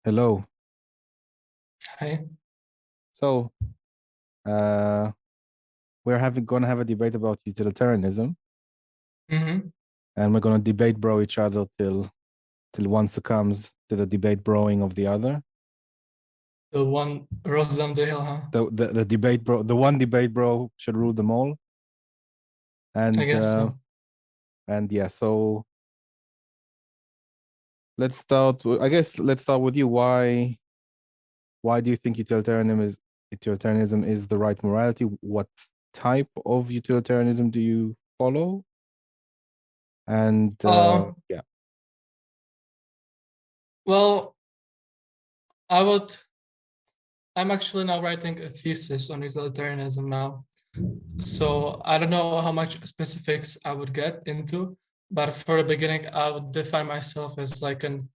Hello. Hi. So, uh, going to have a debate about utilitarianism, Mm-hmm. and we're going to debate bro each other till one succumbs to the debate broing of the other. The one rose down the hill, huh? The debate bro, the one debate bro should rule them all. I And guess so. yeah, so let's start. I guess let's start with you. Why do you think utilitarianism is the right morality? What type of utilitarianism do you follow? And Uh, yeah. well, I'm actually now writing a thesis on utilitarianism now. So I don't know how much specifics I would get into, but for the beginning, I would define myself as like an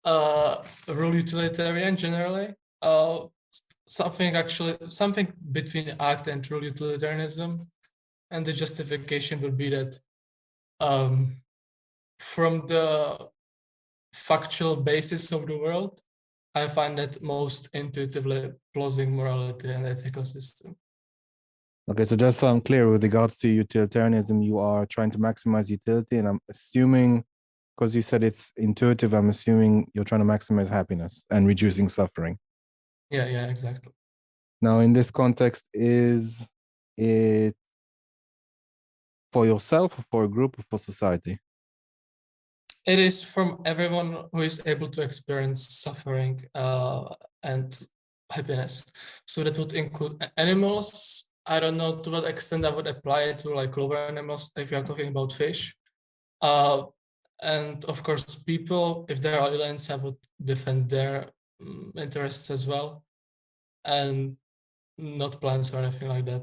rule utilitarian generally. Something between act and rule utilitarianism. And the justification would be that um, from the factual basis of the world, I find that most intuitively closing morality and ethical system. Okay, so just so I'm clear, with regards to utilitarianism, you are trying to maximize utility, and I'm assuming, because you said it's intuitive, I'm assuming you're trying to maximize happiness and reducing suffering. Yeah, exactly. Now, in this context, is it for yourself, or for a group, or for society? It is from everyone who is able to experience suffering and happiness. So that would include animals. I don't know to what extent I would apply it to like lower animals if you are talking about fish. Uh, and of course, people, if there are aliens, I would defend their interests as well, and not plants or anything like that.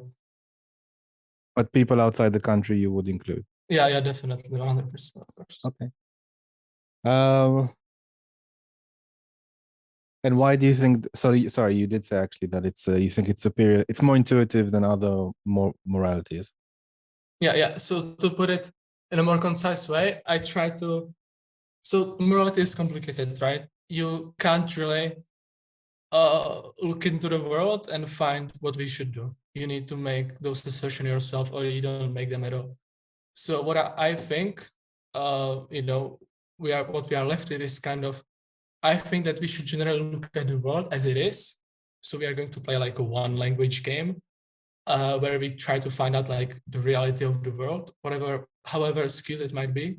But people outside the country you would include. Yeah, definitely, 100%, of course. Okay. Um, and why do you think? Sorry, you did say actually that you think it's superior. It's more intuitive than other more moralities. Yeah. So to put it in a more concise way, I try to. So morality is complicated, right? You can't really look into the world and find what we should do. You need to make those decisions yourself, or you don't make them at all. So what I think, what we are left with is kind of. I think that we should generally look at the world as it is. So we are going to play like a one language game where we try to find out like the reality of the world, however skewed it might be.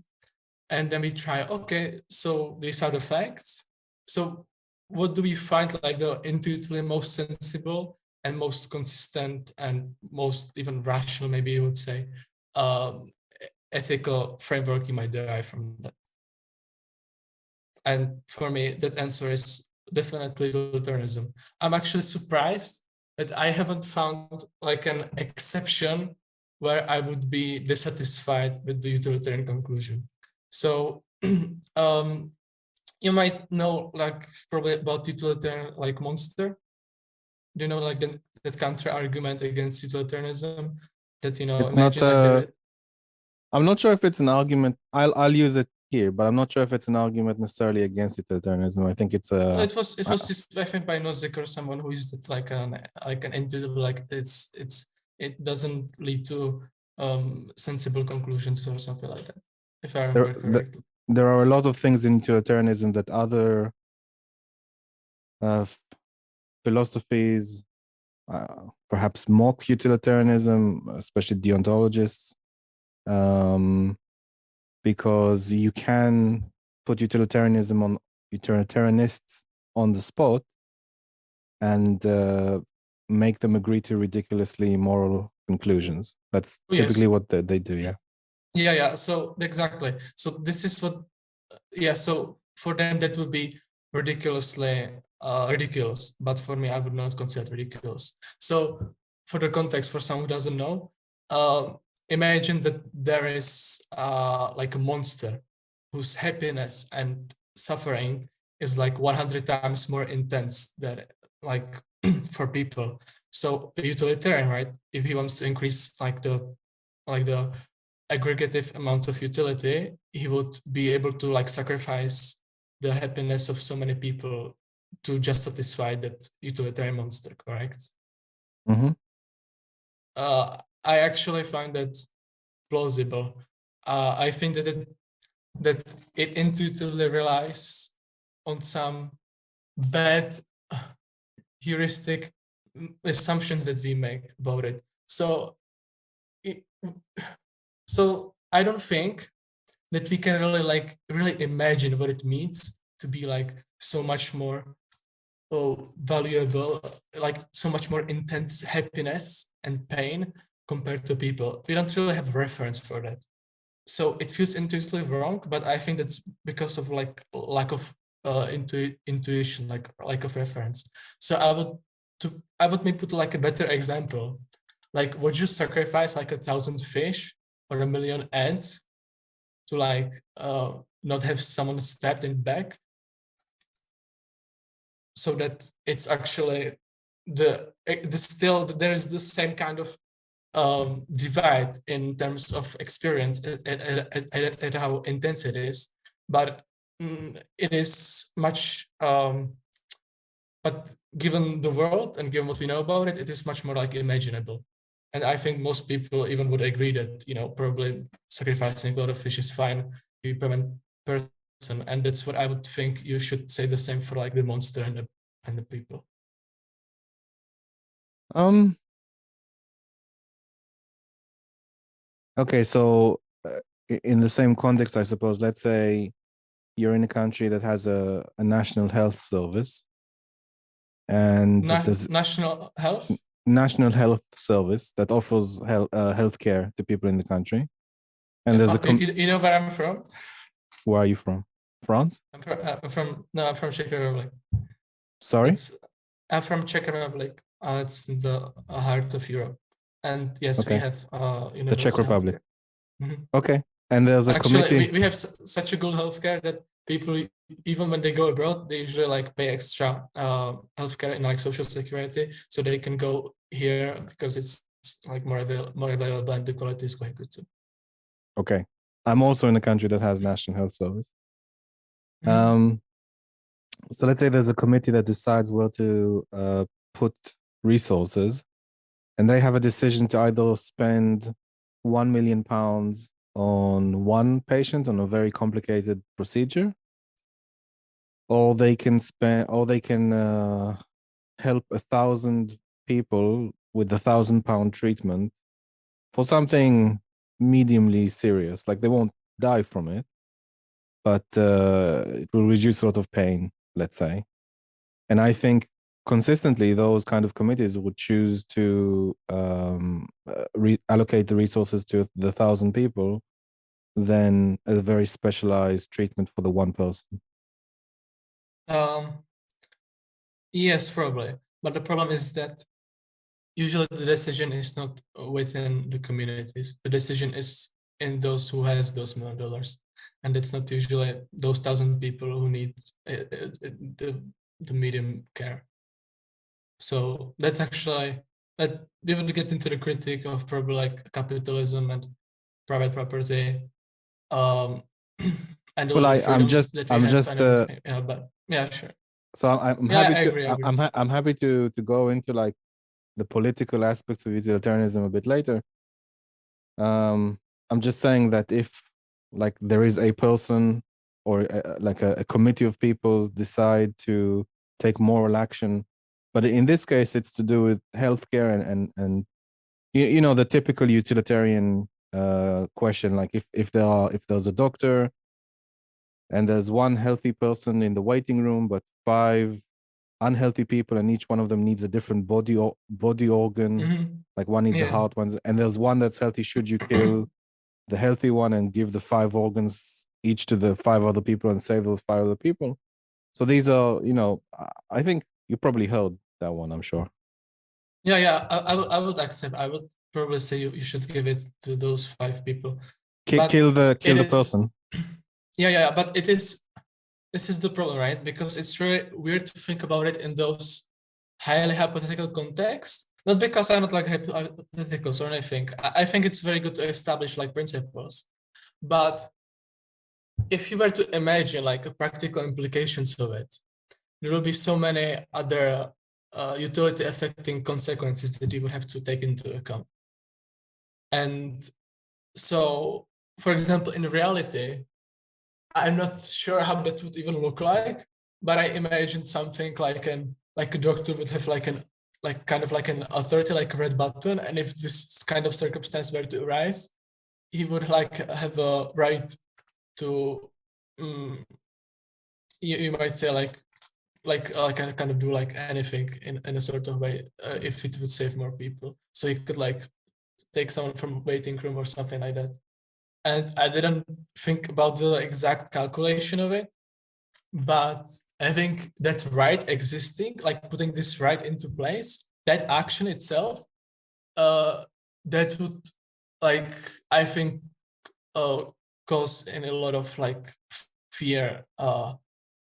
And then we try, okay, so these are the facts. So what do we find like the intuitively most sensible and most consistent and most even rational, maybe you would say, um, ethical framework you might derive from that? And for me, that answer is definitely utilitarianism. I'm actually surprised that I haven't found like an exception where I would be dissatisfied with the utilitarian conclusion. So you might know like probably about utilitarian like monster. Do you know like that counter argument against utilitarianism that It's not imagine like there. I'm not sure if it's an argument. I'll use it here, but I'm not sure if it's an argument necessarily against utilitarianism. I think it's a It was used, I think, by Nozick or someone who used it like an intuitive, like it doesn't lead to sensible conclusions or something like that, if I there remember correctly. there are a lot of things in utilitarianism that other uh, philosophies perhaps mock utilitarianism, especially deontologists, um, because you can put utilitarianists on the spot and make them agree to ridiculously moral conclusions. That's Oh, typically yes. what they do. Yeah. Yeah. So exactly. So this is what. Yeah. So for them that would be ridiculously ridiculous, but for me I would not consider it ridiculous. So for the context, for someone who doesn't know, imagine that there is like a monster whose happiness and suffering is like 100 times more intense than like for people. So a utilitarian, right? If he wants to increase like the aggregative amount of utility, he would be able to like sacrifice the happiness of so many people to just satisfy that utilitarian monster, correct? Mm-hmm. I actually find that plausible. I think that it intuitively relies on some bad heuristic assumptions that we make about it. So I don't think that we can really imagine what it means to be like so much more valuable, like so much more intense happiness and pain compared to people. We don't really have a reference for that. So it feels intuitively wrong, but I think that's because of like lack of intuition, like lack of reference. So I would maybe put like a better example. Like, would you sacrifice like 1,000 fish or 1,000,000 ants to like not have someone stabbed in the back, so that it's actually still there is the same kind of divide in terms of experience at how intense it is, but it is much but given the world and given what we know about it, it is much more like imaginable. And I think most people even would agree that, probably sacrificing a lot of fish is fine, you prevent person. And that's what I would think you should say the same for like the monster and the people. Okay, so in the same context, I suppose, let's say you're in a country that has a national health service, and there's National health? national health service that offers healthcare to people in the country. And there's you know where I'm from? Where are you from? France? I'm from Czech Republic. Sorry? I'm from Czech Republic. It's in the heart of Europe. And yes, okay. We have the Czech Republic. Mm-hmm. Okay. And there's a committee. We have such a good healthcare that people, even when they go abroad, they usually like pay extra healthcare in like social security, so they can go here because it's like more available and the quality is quite good too. Okay. I'm also in a country that has national health service. Mm-hmm. So let's say there's a committee that decides where to put resources, and they have a decision to either spend £1 million on one patient on a very complicated procedure, or they can help 1,000 people with £1,000 treatment for something mediumly serious. Like they won't die from it, but it will reduce a lot of pain, let's say. And I think consistently those kind of committees would choose to allocate the resources to the 1,000 people than a very specialized treatment for the one person. Yes, probably. But the problem is that usually the decision is not within the communities. The decision is in those who has those $1 million. And it's not usually those 1,000 people who need the medium care. So that's actually, that we would get into the critique of probably like capitalism and private property, and all the freedoms that we have and everything. Yeah, but yeah, sure. So I'm happy to agree. I'm happy to go into like the political aspects of utilitarianism a bit later. I'm just saying that if like there is a person or like a committee of people decide to take moral action, but in this case it's to do with healthcare and you know the typical utilitarian question, like if there's a doctor and there's one healthy person in the waiting room but 5 unhealthy people and each one of them needs a different body organ, mm-hmm. like one needs a heart, and there's one that's healthy, should you kill the healthy one and give the 5 organs each to the 5 other people and save those 5 other people? So these are, I think you probably heard that one, I'm sure. I would accept. I would probably say you should give it to those 5 people. Kill the person. Yeah, but this is the problem, right? Because it's really weird to think about it in those highly hypothetical contexts. Not because I'm not like hypotheticals or anything. I think it's very good to establish like principles. But if you were to imagine like a practical implications of it, there will be so many other utility affecting consequences that you will have to take into account. And so, for example, in reality, I'm not sure how that would even look like, but I imagine something like a doctor would have like kind of like an authority, like a red button, and if this kind of circumstance were to arise, he would like have a right to you might say kind of do like anything in a sort of way if it would save more people. So he could like take someone from waiting room or something like that. And I didn't think about the exact calculation of it, but I think that right existing, like putting this right into place, that action itself, that would like I think cause in a lot of like fear,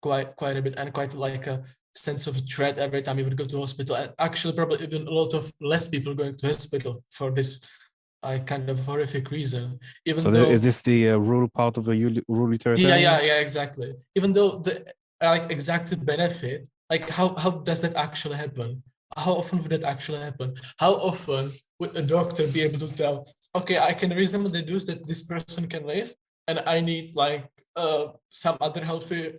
quite a bit, and quite like a sense of dread every time you would go to hospital, and actually probably even a lot of less people going to hospital for this kind of horrific reason. Even So though is this the rule part of the rule utilitarianism? yeah, exactly. Even though the like exact benefit, like how does that actually happen? How often would that actually happen? How often would a doctor be able to tell, okay, I can reasonably deduce that this person can live, and I need like some other healthy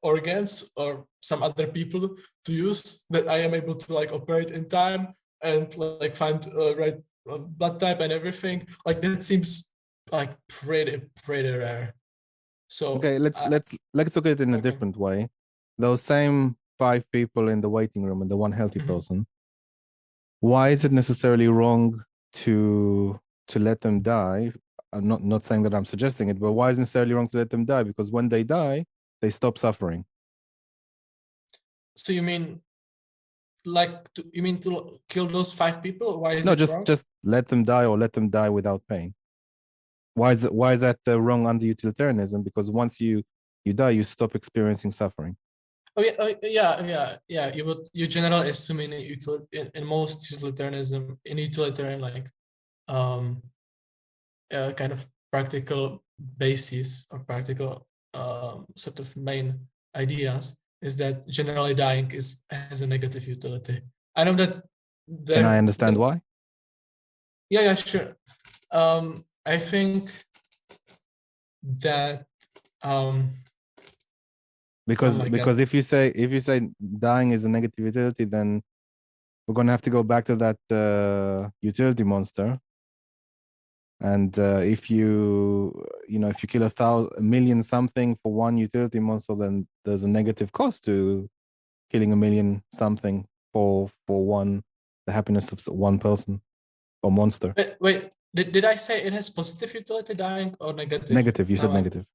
organs or some other people to use that I am able to like operate in time and like find right blood type and everything. Like that seems like pretty rare. So Okay, let's look at it in a okay. different way. Those same 5 people in the waiting room and the one healthy Mhm. person, why is it necessarily wrong to let them die? I'm not saying that I'm suggesting it, but why is it necessarily wrong to let them die? Because when they die, they stop suffering. So you mean you mean to kill those 5 people? Why is No, it wrong? just let them die or let them die without pain. Why is that wrong under utilitarianism? Because once you die, you stop experiencing suffering. Yeah. You generally assume in most utilitarian like um kind of practical basis or practical sort of main ideas is that generally dying has a negative utility. I know that Can I there understand why? yeah, sure. I think that oh my Because god. if you say dying is a negative utility, then we're gonna have to go back to that utility monster. And if if you kill a million something for one utility monster, then there's a negative cost to killing a million something for one the happiness of one person or monster. Wait, did I say it has positive utility dying or negative? Negative. You said Now negative.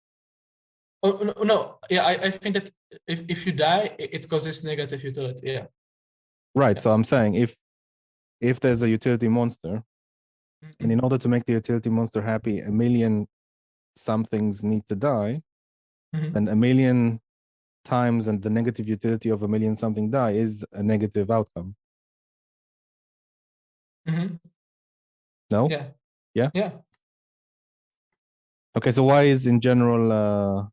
oh no, yeah, I think that if you die, it causes negative utility. Yeah, Right. yeah. So I'm saying if there's a utility monster, and in Mhm, order to make the utility monster happy, a million somethings need to die, mhm, and a million times and the negative utility of a million something die is a negative outcome. mhm. No? Yeah, Yeah? yeah. Okay, so why is in general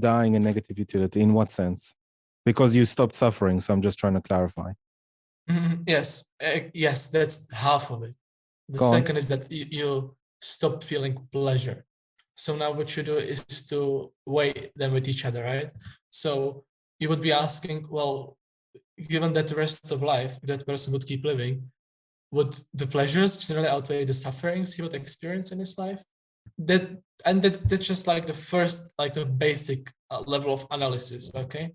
dying a negative utility? In what sense? Because you stopped suffering, so I'm just trying to clarify. Yes, yes, that's half of it. The Go on. second is that you stop feeling pleasure. So now what you do is to weigh them with each other, right? So you would be asking, well, given that the rest of life, that person would keep living, would the pleasures generally outweigh the sufferings he would experience in his life? That's just like the first, like the basic level of analysis, okay?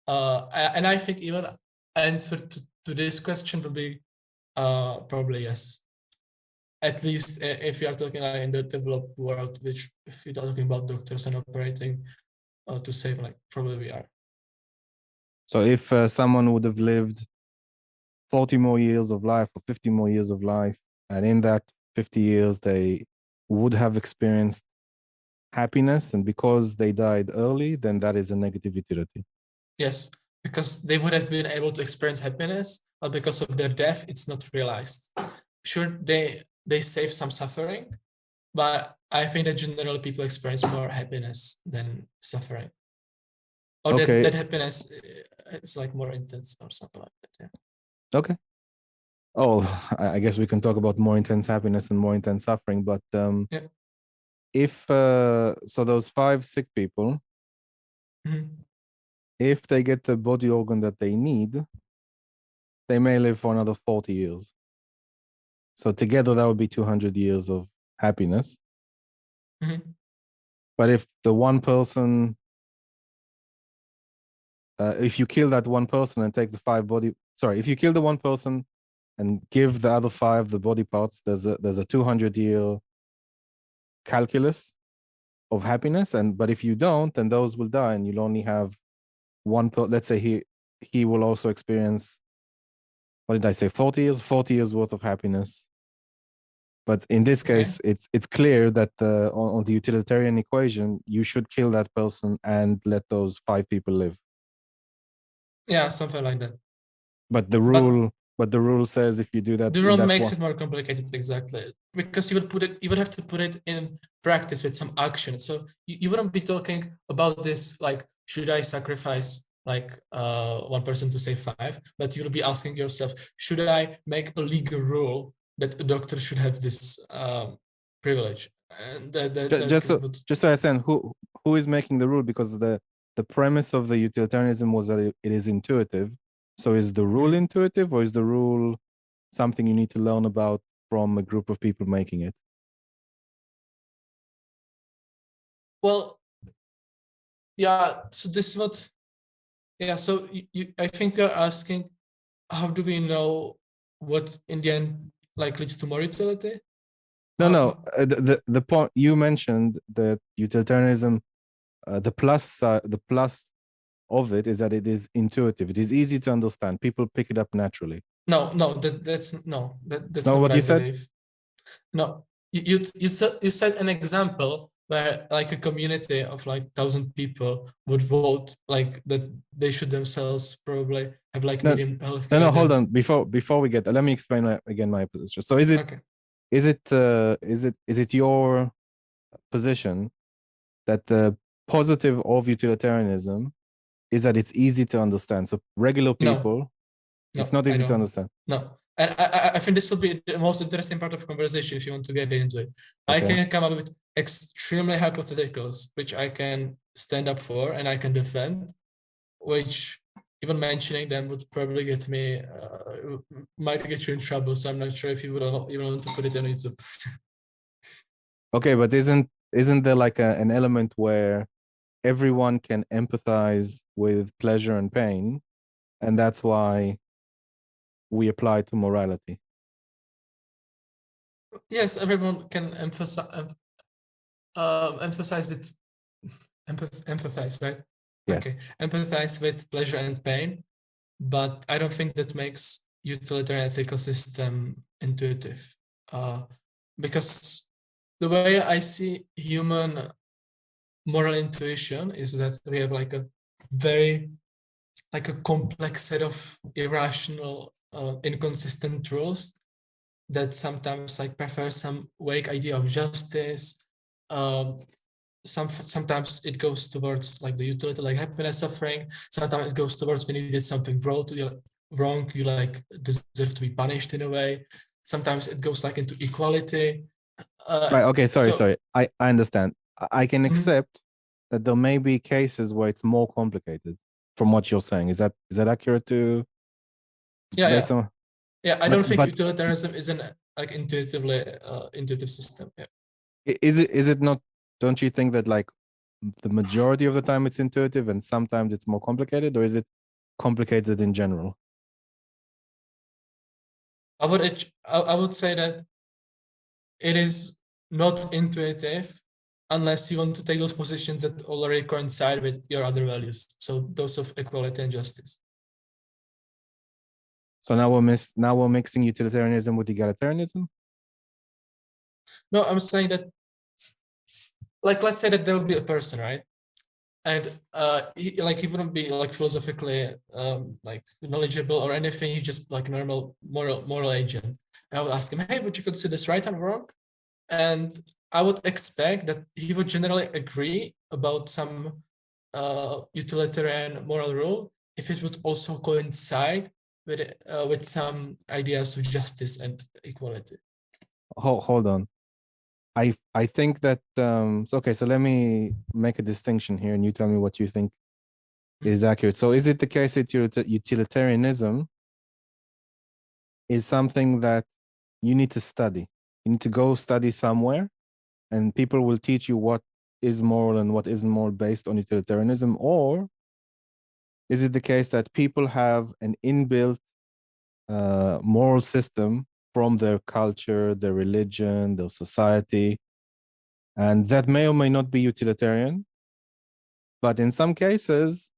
And I think even answer to this question would be probably yes. At least if you are talking like in the developed world, which if you're talking about doctors and operating to save, like probably we are. So if someone would have lived 40 more years of life or 50 more years of life, and in that 50 years, they would have experienced happiness, and because they died early, then that is a negative utility. Yes, because they would have been able to experience happiness, but because of their death, it's not realized. Sure, they save some suffering, but I think that generally people experience more happiness than suffering, or Okay. that happiness is like more intense or something like that. Yeah. Okay. Oh, I guess we can talk about more intense happiness and more intense suffering, but Yeah. if so those 5 sick people, Mhm. if they get the body organ that they need, they may live for another 40 years. So together that would be 200 years of happiness. Mhm. But if the one person, if you kill that one person and take the 5 body, sorry, if you kill the one person and give the other 5 the body parts, there's a 200-year calculus of happiness. And but if you don't, then those will die, and you'll only have one. Let's say he will also experience, what did I say, 40 years, 40 years worth of happiness. But in this Okay. case, it's clear that on the utilitarian equation, you should kill that person and let those 5 people live. Yeah, something like that. But the rule says if you do that The in rule that makes one. it more complicated, exactly, because you would have to put it in practice with some action. So you wouldn't be talking about this like, should I sacrifice like one person to save 5? But you'll be asking yourself, should I make a legal rule that a doctor should have this privilege? And Just so I understand, who is making the rule? Because the premise of the utilitarianism was that it is intuitive. So is the rule Mhm. intuitive, or is the rule something you need to learn about from a group of people making it? Well, yeah. So this is what. Yeah. So I think you're asking, how do we know what in the end like leads to more utility? No, no. How, The point you mentioned, that utilitarianism, the plus of it is that it is intuitive. It is easy to understand. People pick it up naturally. no, It's that's not not what what I you said. believe. No, you said an example where like a community of like 1,000 people would vote like that they should themselves probably have like No, medium no, healthcare no. Hold on. than. Before we get there, let me explain again my position. So Okay. is it your position that the positive of utilitarianism is that it's easy to understand? So regular No, people, it's no, not I easy to don't. understand. No. And I think this will be the most interesting part of conversation if you want to get into it. I Okay. can come up with extremely hypotheticals, which I can stand up for and I can defend, which even mentioning them would probably get me, might get you in trouble. So I'm not sure if you would even want to put it on YouTube. Okay, but isn't there like an element where everyone can empathize with pleasure and pain, and that's why we apply to morality? Yes, everyone can emphasize with empathize, right? Yes. Okay, empathize with pleasure and pain, but I don't think that makes utilitarian ethical system intuitive, uh, because the way I see human moral intuition is that we have like a very like a complex set of irrational, inconsistent rules that sometimes like prefer some vague idea of justice. Um, sometimes it goes towards like the utility, like happiness, suffering. Sometimes it goes towards when you did something wrong, you like deserve to be punished in a way. Sometimes it goes like into equality. Right. Okay. So Sorry. I understand. I can mhm. accept that there may be cases where it's more complicated from what you're saying. Is that accurate to Yeah, based yeah, on? yeah. I But don't think but utilitarianism is an like intuitively intuitive system. Yeah. is it not? Don't you think that like the majority of the time it's intuitive and sometimes it's more complicated, or is it complicated in general? I would say that it is not intuitive unless you want to take those positions that already coincide with your other values. So those of equality and justice. So now we're mixing utilitarianism with egalitarianism. No, I'm saying that, like, let's say that there will be a person, right? And he wouldn't be like philosophically like knowledgeable or anything. He's just like normal moral agent. And I would ask him, hey, would you consider this right and wrong? And I would expect that he would generally agree about some utilitarian moral rule if it would also coincide with some ideas of justice and equality. Hold on. I think that okay, so let me make a distinction here and you tell me what you think is accurate. So is it the case that utilitarianism is something that you need to study? You need to go study somewhere and people will teach you what is moral and what isn't moral based on utilitarianism? Or is it the case that people have an inbuilt moral system from their culture, their religion, their society, and that may or may not be utilitarian, but in some cases,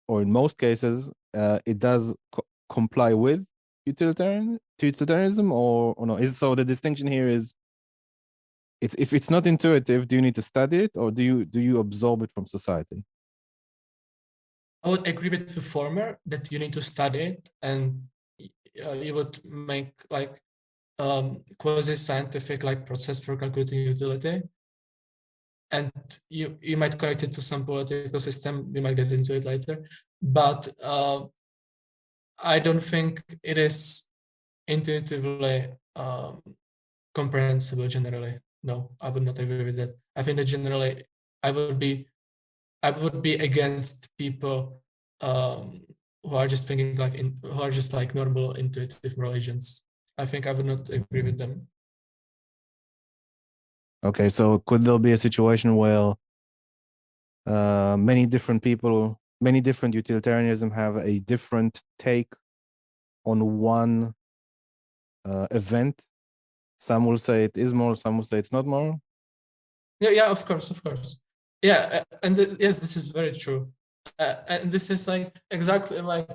or in most cases, it does comply with utilitarianism, or no? So the distinction here is, if it's not intuitive, do you need to study it, or do you absorb it from society? I would agree with the former, that you need to study it, and you would make like quasi-scientific like process for calculating utility, and you might connect it to some political system. We might get into it later, but I don't think it is intuitively comprehensible generally. No, I would not agree with that. I think that generally I would be against people who are just thinking like who are just like normal intuitive moral agents. I think I would not agree with them. Okay, so could there be a situation where many different people, many different utilitarianism have a different take on one event? Some will say it is moral, some will say it's not moral. Yeah, of course. Yeah, and yes, this is very true. And this is like exactly like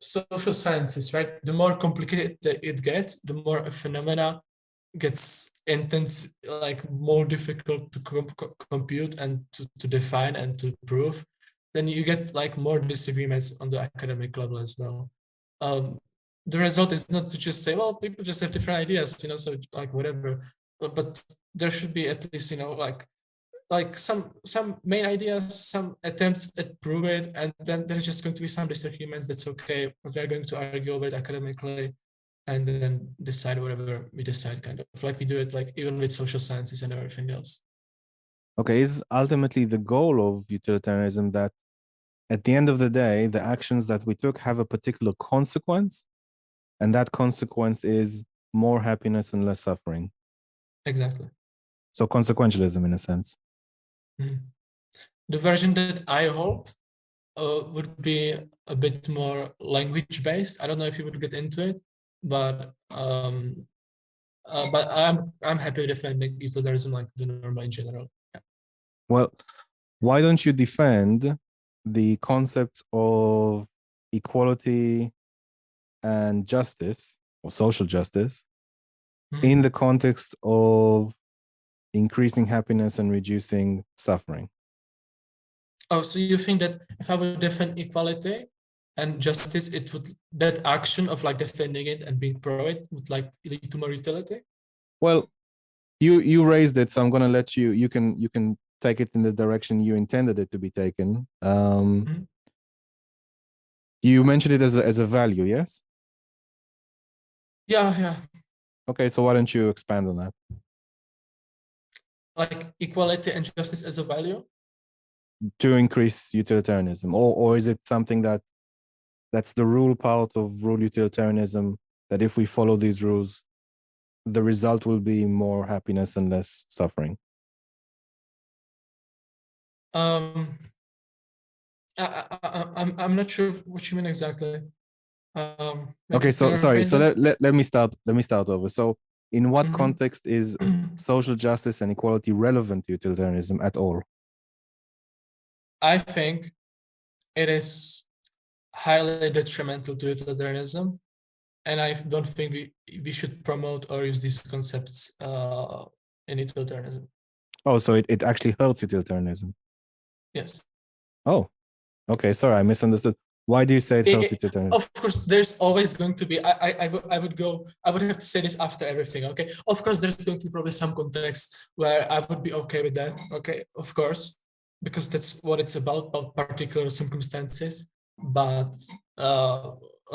social sciences, right? The more complicated it gets, the more a phenomena gets intense, like more difficult to compute and to define and to prove. Then you get like more disagreements on the academic level as well. The result is not to just say, well, people just have different ideas, so like whatever. But there should be at least, like some main ideas, some attempts at prove it, and then there's just going to be some disagreements. That's okay, but we're going to argue over it academically, and then decide whatever we decide, kind of like we do it like even with social sciences and everything else. Okay, is ultimately the goal of utilitarianism that at the end of the day, the actions that we took have a particular consequence, and that consequence is more happiness and less suffering? Exactly. So consequentialism in a sense. Mm-hmm. The version that I hold would be a bit more language based. I don't know if you would get into it, but I'm happy defending utilitarianism like the normal in general. Yeah. Well, why don't you defend the concepts of equality and justice, or social justice, in the context of increasing happiness and reducing suffering? Oh, so you think that if I would defend equality and justice, that action of like defending it and being pro it would like lead to more utility? Well, you raised it, so I'm gonna let you can take it in the direction you intended it to be taken. Mm-hmm. You mentioned it as a value, yes? Yeah. Okay, so why don't you expand on that? Like equality and justice as a value? To increase utilitarianism, or is it something that's the rule part of rule utilitarianism, that if we follow these rules, the result will be more happiness and less suffering? I'm not sure what you mean exactly. Maybe Okay, can so you sorry. reframe So that? let me start over. So in what Mm-hmm. context is social justice and equality relevant to utilitarianism at all? I think it is highly detrimental to utilitarianism, and I don't think we should promote or use these concepts in utilitarianism. Oh, so it actually hurts utilitarianism. Yes. Oh, okay. Sorry, I misunderstood. Why do you say it helps utilitarianism? Of course, there's always going to be. I would have to say this after everything. Okay, of course, there's going to be probably some context where I would be okay with that. Okay, of course, because that's what it's about particular circumstances. But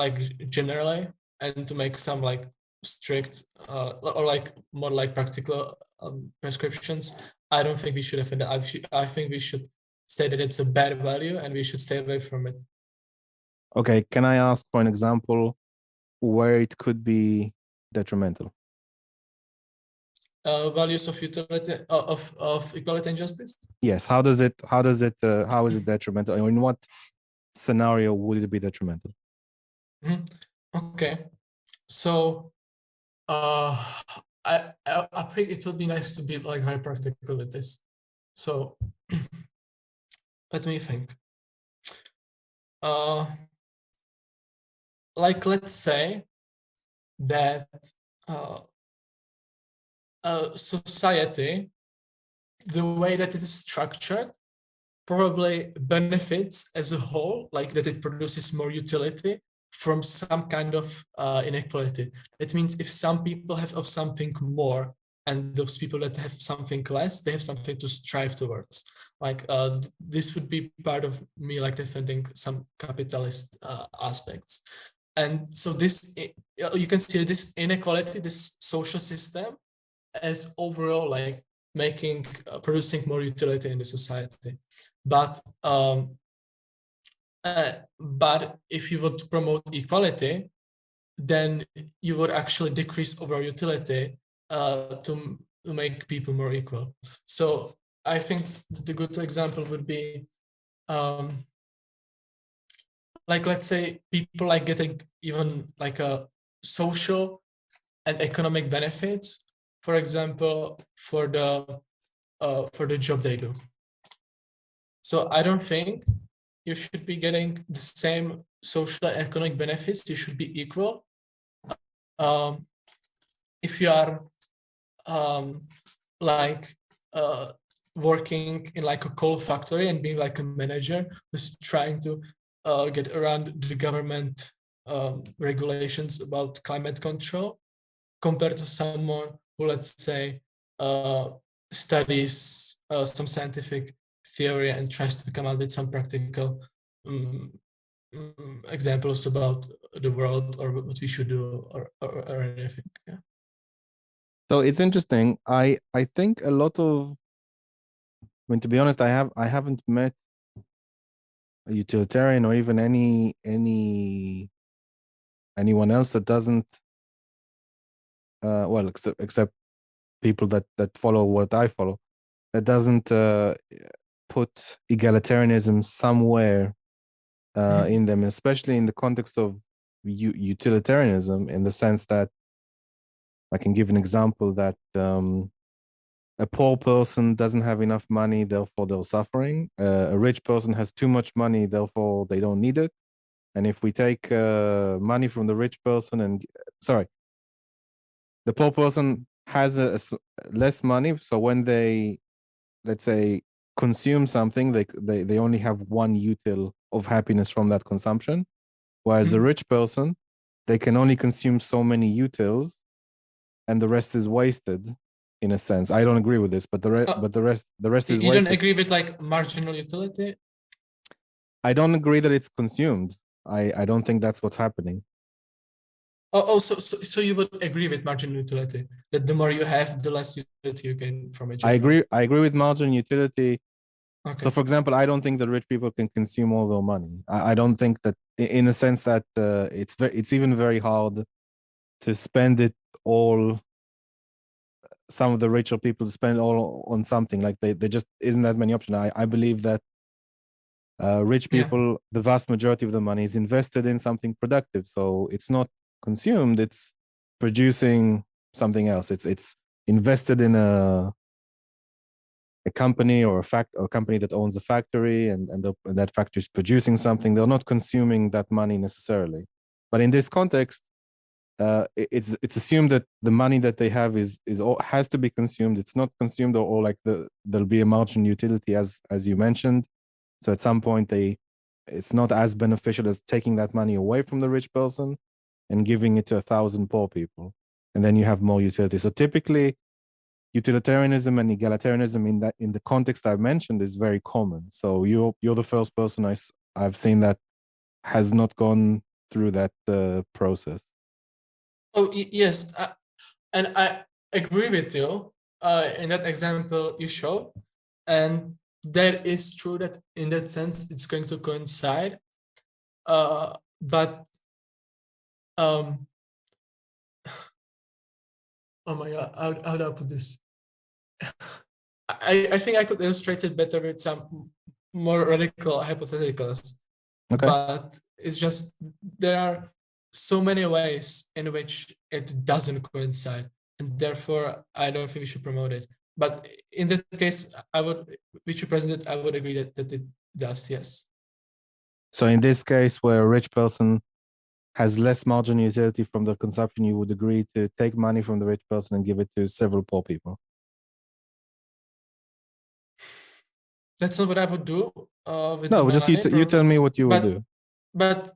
like generally, and to make some like strict or like more like practical prescriptions, I don't think we should have. I think we should say that it's a bad value and we should stay away from it. Okay, can I ask for an example where it could be detrimental? Values of utility of equality and justice. Yes. How is it detrimental? Or in what scenario would it be detrimental? Okay, so I think it would be nice to be like very practical with this. So let me think. Like let's say that society, the way that it is structured, probably benefits as a whole, like that it produces more utility from some kind of inequality. It means if some people have of something more and those people that have something less, they have something to strive towards. Like this would be part of me like defending some capitalist aspects. And so this, you can see this inequality, this social system as overall like making, producing more utility in the society. But if you would promote equality, then you would actually decrease overall utility to make people more equal. So I think the good example would be like let's say people like getting even like a social and economic benefits, for example, for the job they do. So I don't think you should be getting the same social and economic benefits. You should be equal. If you are like working in like a coal factory and being like a manager who's trying to get around the government regulations about climate control, compared to someone who, let's say, studies some scientific theory and tries to come up with some practical examples about the world or what we should do or anything. Yeah. So it's interesting. I think a lot of, I mean, to be honest, I haven't met a utilitarian or even anyone else that doesn't well, except people that follow what I follow, that doesn't put egalitarianism somewhere in them, especially in the context of utilitarianism, in the sense that I can give an example that a poor person doesn't have enough money, therefore they're suffering. A rich person has too much money, therefore they don't need it. And if we take money from the rich person the poor person has less money, so when they, let's say, consume something, they only have one util of happiness from that consumption, whereas the rich person, they can only consume so many utils and the rest is wasted, in a sense. I don't agree with this, but the rest is wasted. You don't agree with like marginal utility? I don't agree that it's consumed. I don't think that's what's happening. So you would agree with marginal utility, that the more you have, the less utility you gain from it. I agree with marginal utility. Okay. So, for example, I don't think that rich people can consume all their money. I don't think that, in a sense that it's even very hard to spend it all. Some of the richer people spend all on something, like there just isn't that many options. I believe that rich people, the vast majority of the money is invested in something productive. So it's not consumed, it's producing something else. It's invested in a company or a company that owns a factory, and that factory is producing something. They're not consuming that money necessarily. But in this context, it's assumed that the money that they have has to be consumed. It's not consumed, or like there'll be a marginal utility, as you mentioned. So at some point they it's not as beneficial as taking that money away from the rich person and giving it to 1,000 poor people, and then you have more utility. So typically, utilitarianism and egalitarianism in the context I've mentioned is very common. So you're the first person I've seen that has not gone through that process. Oh, yes, and I agree with you in that example you showed, and that is true that in that sense it's going to coincide. But um, oh my God, how do I put this? I think I could illustrate it better with some more radical hypotheticals, Okay. but it's just there are so many ways in which it doesn't coincide, and therefore I don't think we should promote it. But in that case, which you presented, I would agree that it does, yes. So in this case, where a rich person has less marginal utility from the consumption, you would agree to take money from the rich person and give it to several poor people. That's not what I would do with No, the just money. you tell me what you would but do. but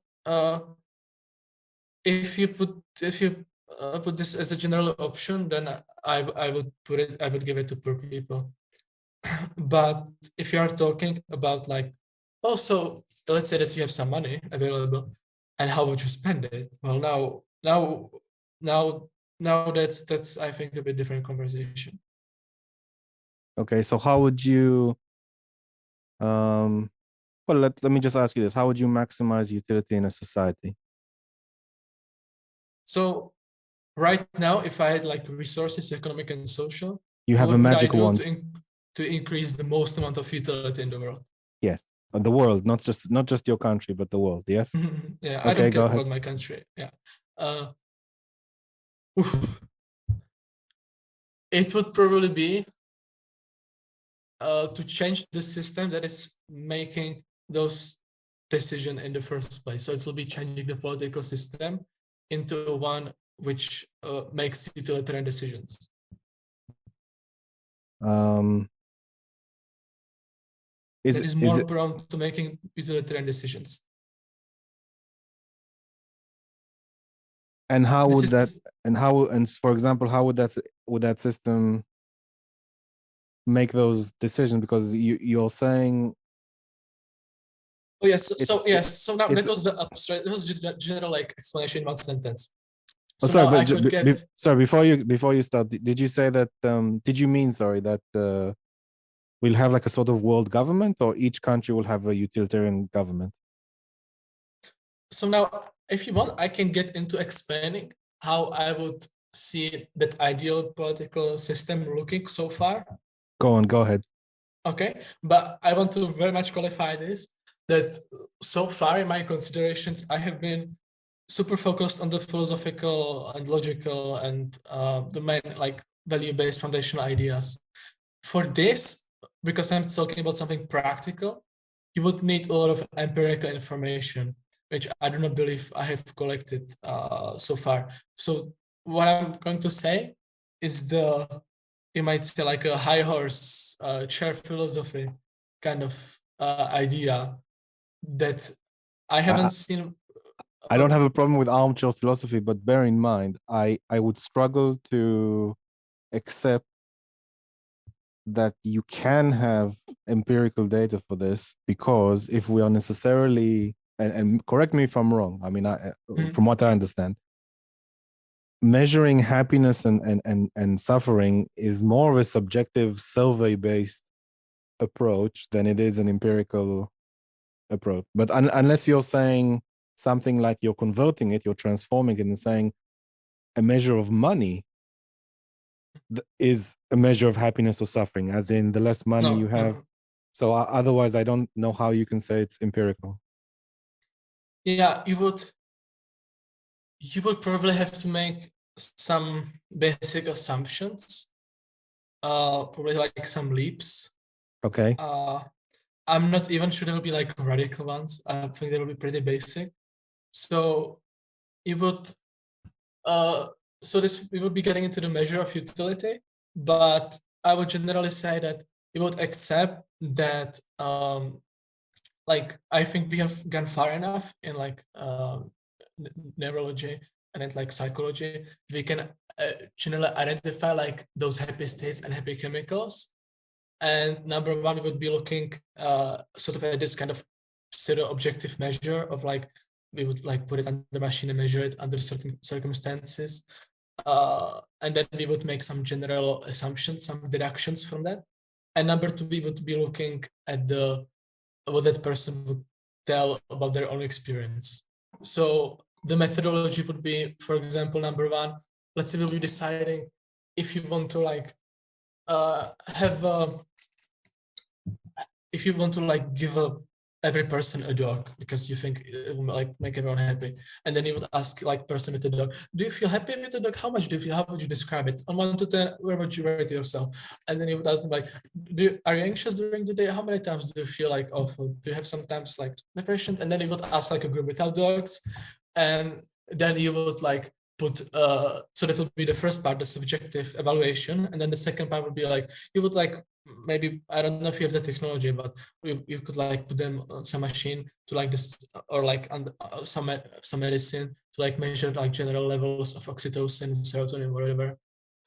if you put this as a general option, then I would give it to poor people. But if you are talking about like, oh, so let's say that you have some money available, and how would you spend it? Well, now that's I think a bit different conversation. Okay, so how would you well, let me just ask you this. How would you maximize utility in a society? So right now, if I had like resources, economic and social, You have a what would I magic do wand. to increase the most amount of utility in the world? Yes. The world, not just your country, but the world. Yes. Yeah, I Okay, don't go care ahead. about my country. Yeah. It would probably be to change the system that is making those decisions in the first place. So it will be changing the political system into one which makes utilitarian decisions. That is more prone to making utilitarian decisions. And how would that? And for example, how would that system make those decisions? Because you're saying. Oh yes. So now that was the abstract. It was just general like explanation in one sentence. So sorry, now but I could get. sorry, before you start, did you say that? Did you mean, sorry, that we'll have like a sort of world government, or each country will have a utilitarian government? So now, if you want, I can get into explaining how I would see that ideal political system looking so far. Go on, go ahead. Okay, but I want to very much qualify this that so far in my considerations, I have been super focused on the philosophical and logical and the main like value-based foundational ideas. For this, because I'm talking about something practical, you would need a lot of empirical information, which I do not believe I have collected so far. So what I'm going to say is you might say like a high horse chair philosophy kind of idea that I haven't seen. I don't have a problem with armchair philosophy, but bear in mind, I would struggle to accept that you can have empirical data for this, because if we are necessarily, and correct me if I'm wrong, I mean, from what I understand, measuring happiness and suffering is more of a subjective survey-based approach than it is an empirical approach. But unless you're saying something like you're converting it, you're transforming it and saying a measure of money is a measure of happiness or suffering, as in the less money you have. No. So otherwise, I don't know how you can say it's empirical. Yeah, you would probably have to make some basic assumptions, probably like some leaps. Okay. I'm not even sure there will be like radical ones. I think they will be pretty basic. So it would we would be getting into the measure of utility, but I would generally say that you would accept that like I think we have gone far enough in like neurology and in like psychology. We can generally identify like those happy states and happy chemicals. And number one, we would be looking sort of at this kind of pseudo objective measure of like we would like put it under the machine and measure it under certain circumstances. And then we would make some general assumptions, some deductions from that. And number two, we would be looking at the what that person would tell about their own experience. So the methodology would be, for example, number one, let's say we'll be deciding if you want to like have if you want to like give every person a dog because you think it will like make everyone happy, and then you would ask like person with a dog, do you feel happy with the dog? How much do you feel? How would you describe it on 1 to 10? Where would you rate yourself? And then you would ask them like, are you anxious during the day? How many times do you feel like awful? Do you have sometimes like depression? And then you would ask like a group without dogs, and then you would like put so that would be the first part, the subjective evaluation, and then the second part would be like you would like maybe I don't know if you have the technology, but you could like put them on some machine to like this or like on some medicine to like measure like general levels of oxytocin, serotonin, whatever,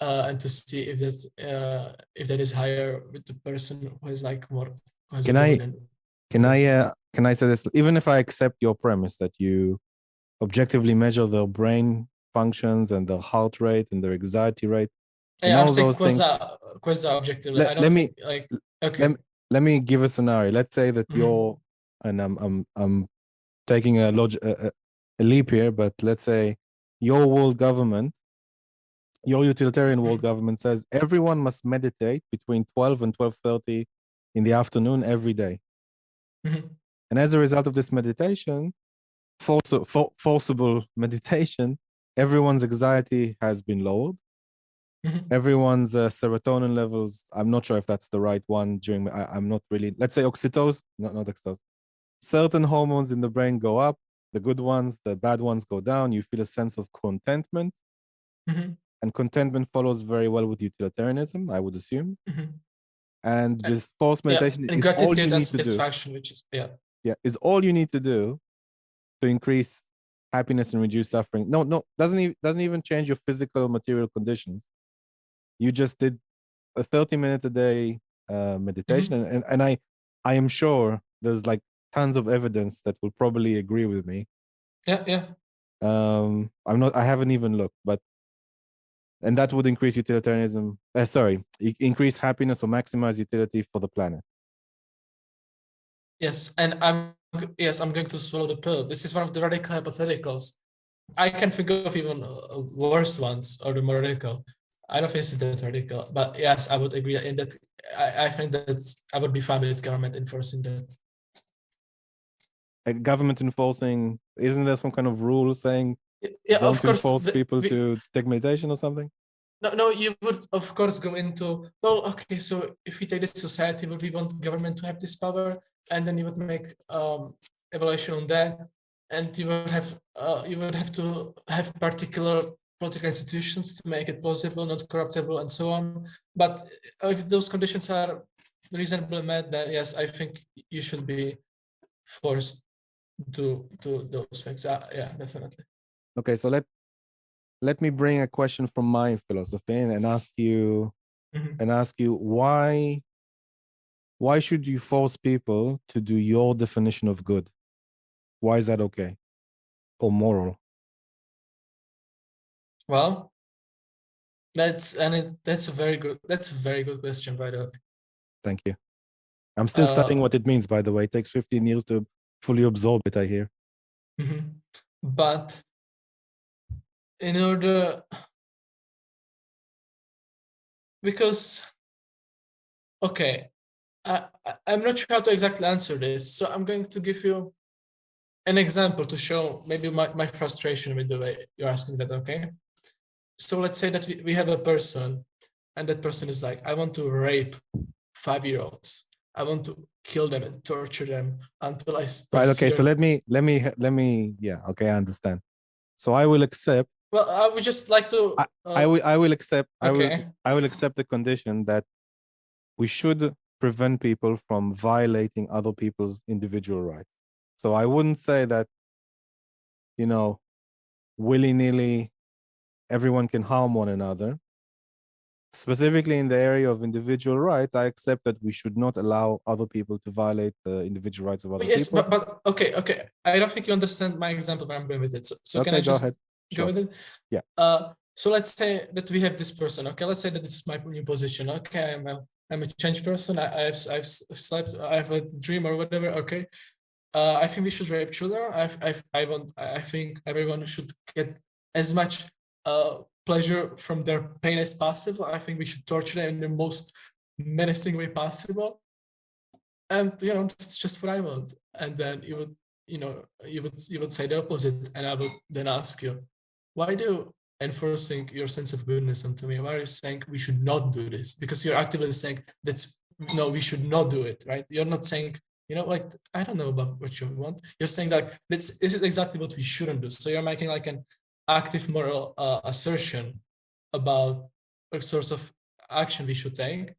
and to see if that is higher with the person who is like more who has Can a I dominant. can I say this? Even if I accept your premise that you objectively measure their brain functions and their heart rate and their anxiety rate and Yeah, I'm all saying those things. quasi objectively. I don't Let think me like okay. let me give a scenario. Let's say that Mhm. you're, and I'm taking a leap here, but let's say your world government, your utilitarian world Mhm. government says everyone must meditate between 12 and 12:30 in the afternoon every day. Mhm. And as a result of this meditation, forcible meditation, everyone's anxiety has been lowered. Mhm. Everyone's serotonin levels, I'm not sure if that's the right one during, I'm not really, let's say oxytocin, not oxytocin. Certain hormones in the brain go up, the good ones, the bad ones go down. You feel a sense of contentment. Mhm. And contentment follows very well with utilitarianism, I would assume. Mhm. And Uh, this forced Yeah, meditation and is all you gratitude and need to do. satisfaction, which is yeah. Yeah, is all you need to do to increase happiness and reduce suffering. No, doesn't even change your physical material conditions. You just did a 30-minute a day meditation, Mhm. and I am sure there's like tons of evidence that will probably agree with me. Yeah. I haven't even looked, but and that would increase utilitarianism. Increase happiness or maximize utility for the planet. Yes, and I'm going to swallow the pill. This is one of the radical hypotheticals. I can think of even worse ones or the more radical. I don't think this is that radical, but yes, I would agree in that. I think that I would be fine with government enforcing that. A government enforcing, isn't there some kind of rule saying Yeah, of don't course. enforce people to take meditation or something? No, you would of course go into, well, okay, so if we take this society, would we want government to have this power? And then you would make evaluation on that, and you would have to have particular political institutions to make it plausible, not corruptible, and so on. But if those conditions are reasonably met, then yes, I think you should be forced to those things. Yeah, definitely. Okay, so let me bring a question from my philosophy and ask you Mhm. why should you force people to do your definition of good? Why is that okay or moral? Well, that's a very good question, by the way. Thank you. I'm still studying Uh, what it means, by the way. It takes 15 years to fully absorb it, I hear. mhm. But in order, because okay, I'm not sure how to exactly answer this, so I'm going to give you an example to show maybe my frustration with the way you're asking that. Okay, so let's say that we have a person, and that person is like, I want to rape 5-year-olds. I want to kill them and torture them until I Right. see Okay. So their. yeah. Okay. I understand. So I will accept. Well, I would just like to. I will accept. Okay. I will accept the condition that we should prevent people from violating other people's individual rights. So I wouldn't say that, you know, willy-nilly everyone can harm one another. Specifically in the area of individual rights, I accept that we should not allow other people to violate the individual rights of other Yes, people. but okay. I don't think you understand my example where I'm going with it. So Okay, can I go just ahead. go Sure. with it? Yeah. So let's say that we have this person. Okay, let's say that this is my new position. Okay, I'm a changed person. I've slept. I have a dream or whatever. Okay. I think we should rape children. I think everyone should get as much pleasure from their pain as possible. I think we should torture them in the most menacing way possible. And that's just what I want. And then you would say the opposite, and I would then ask you, why do you enforcing your sense of goodness onto me? Why are you saying we should not do this? Because you're actively saying that's no, we should not do it, right? You're not saying, like, I don't know about what you want. You're saying like this is exactly what we shouldn't do. So you're making like an active moral assertion about a source of action we should take.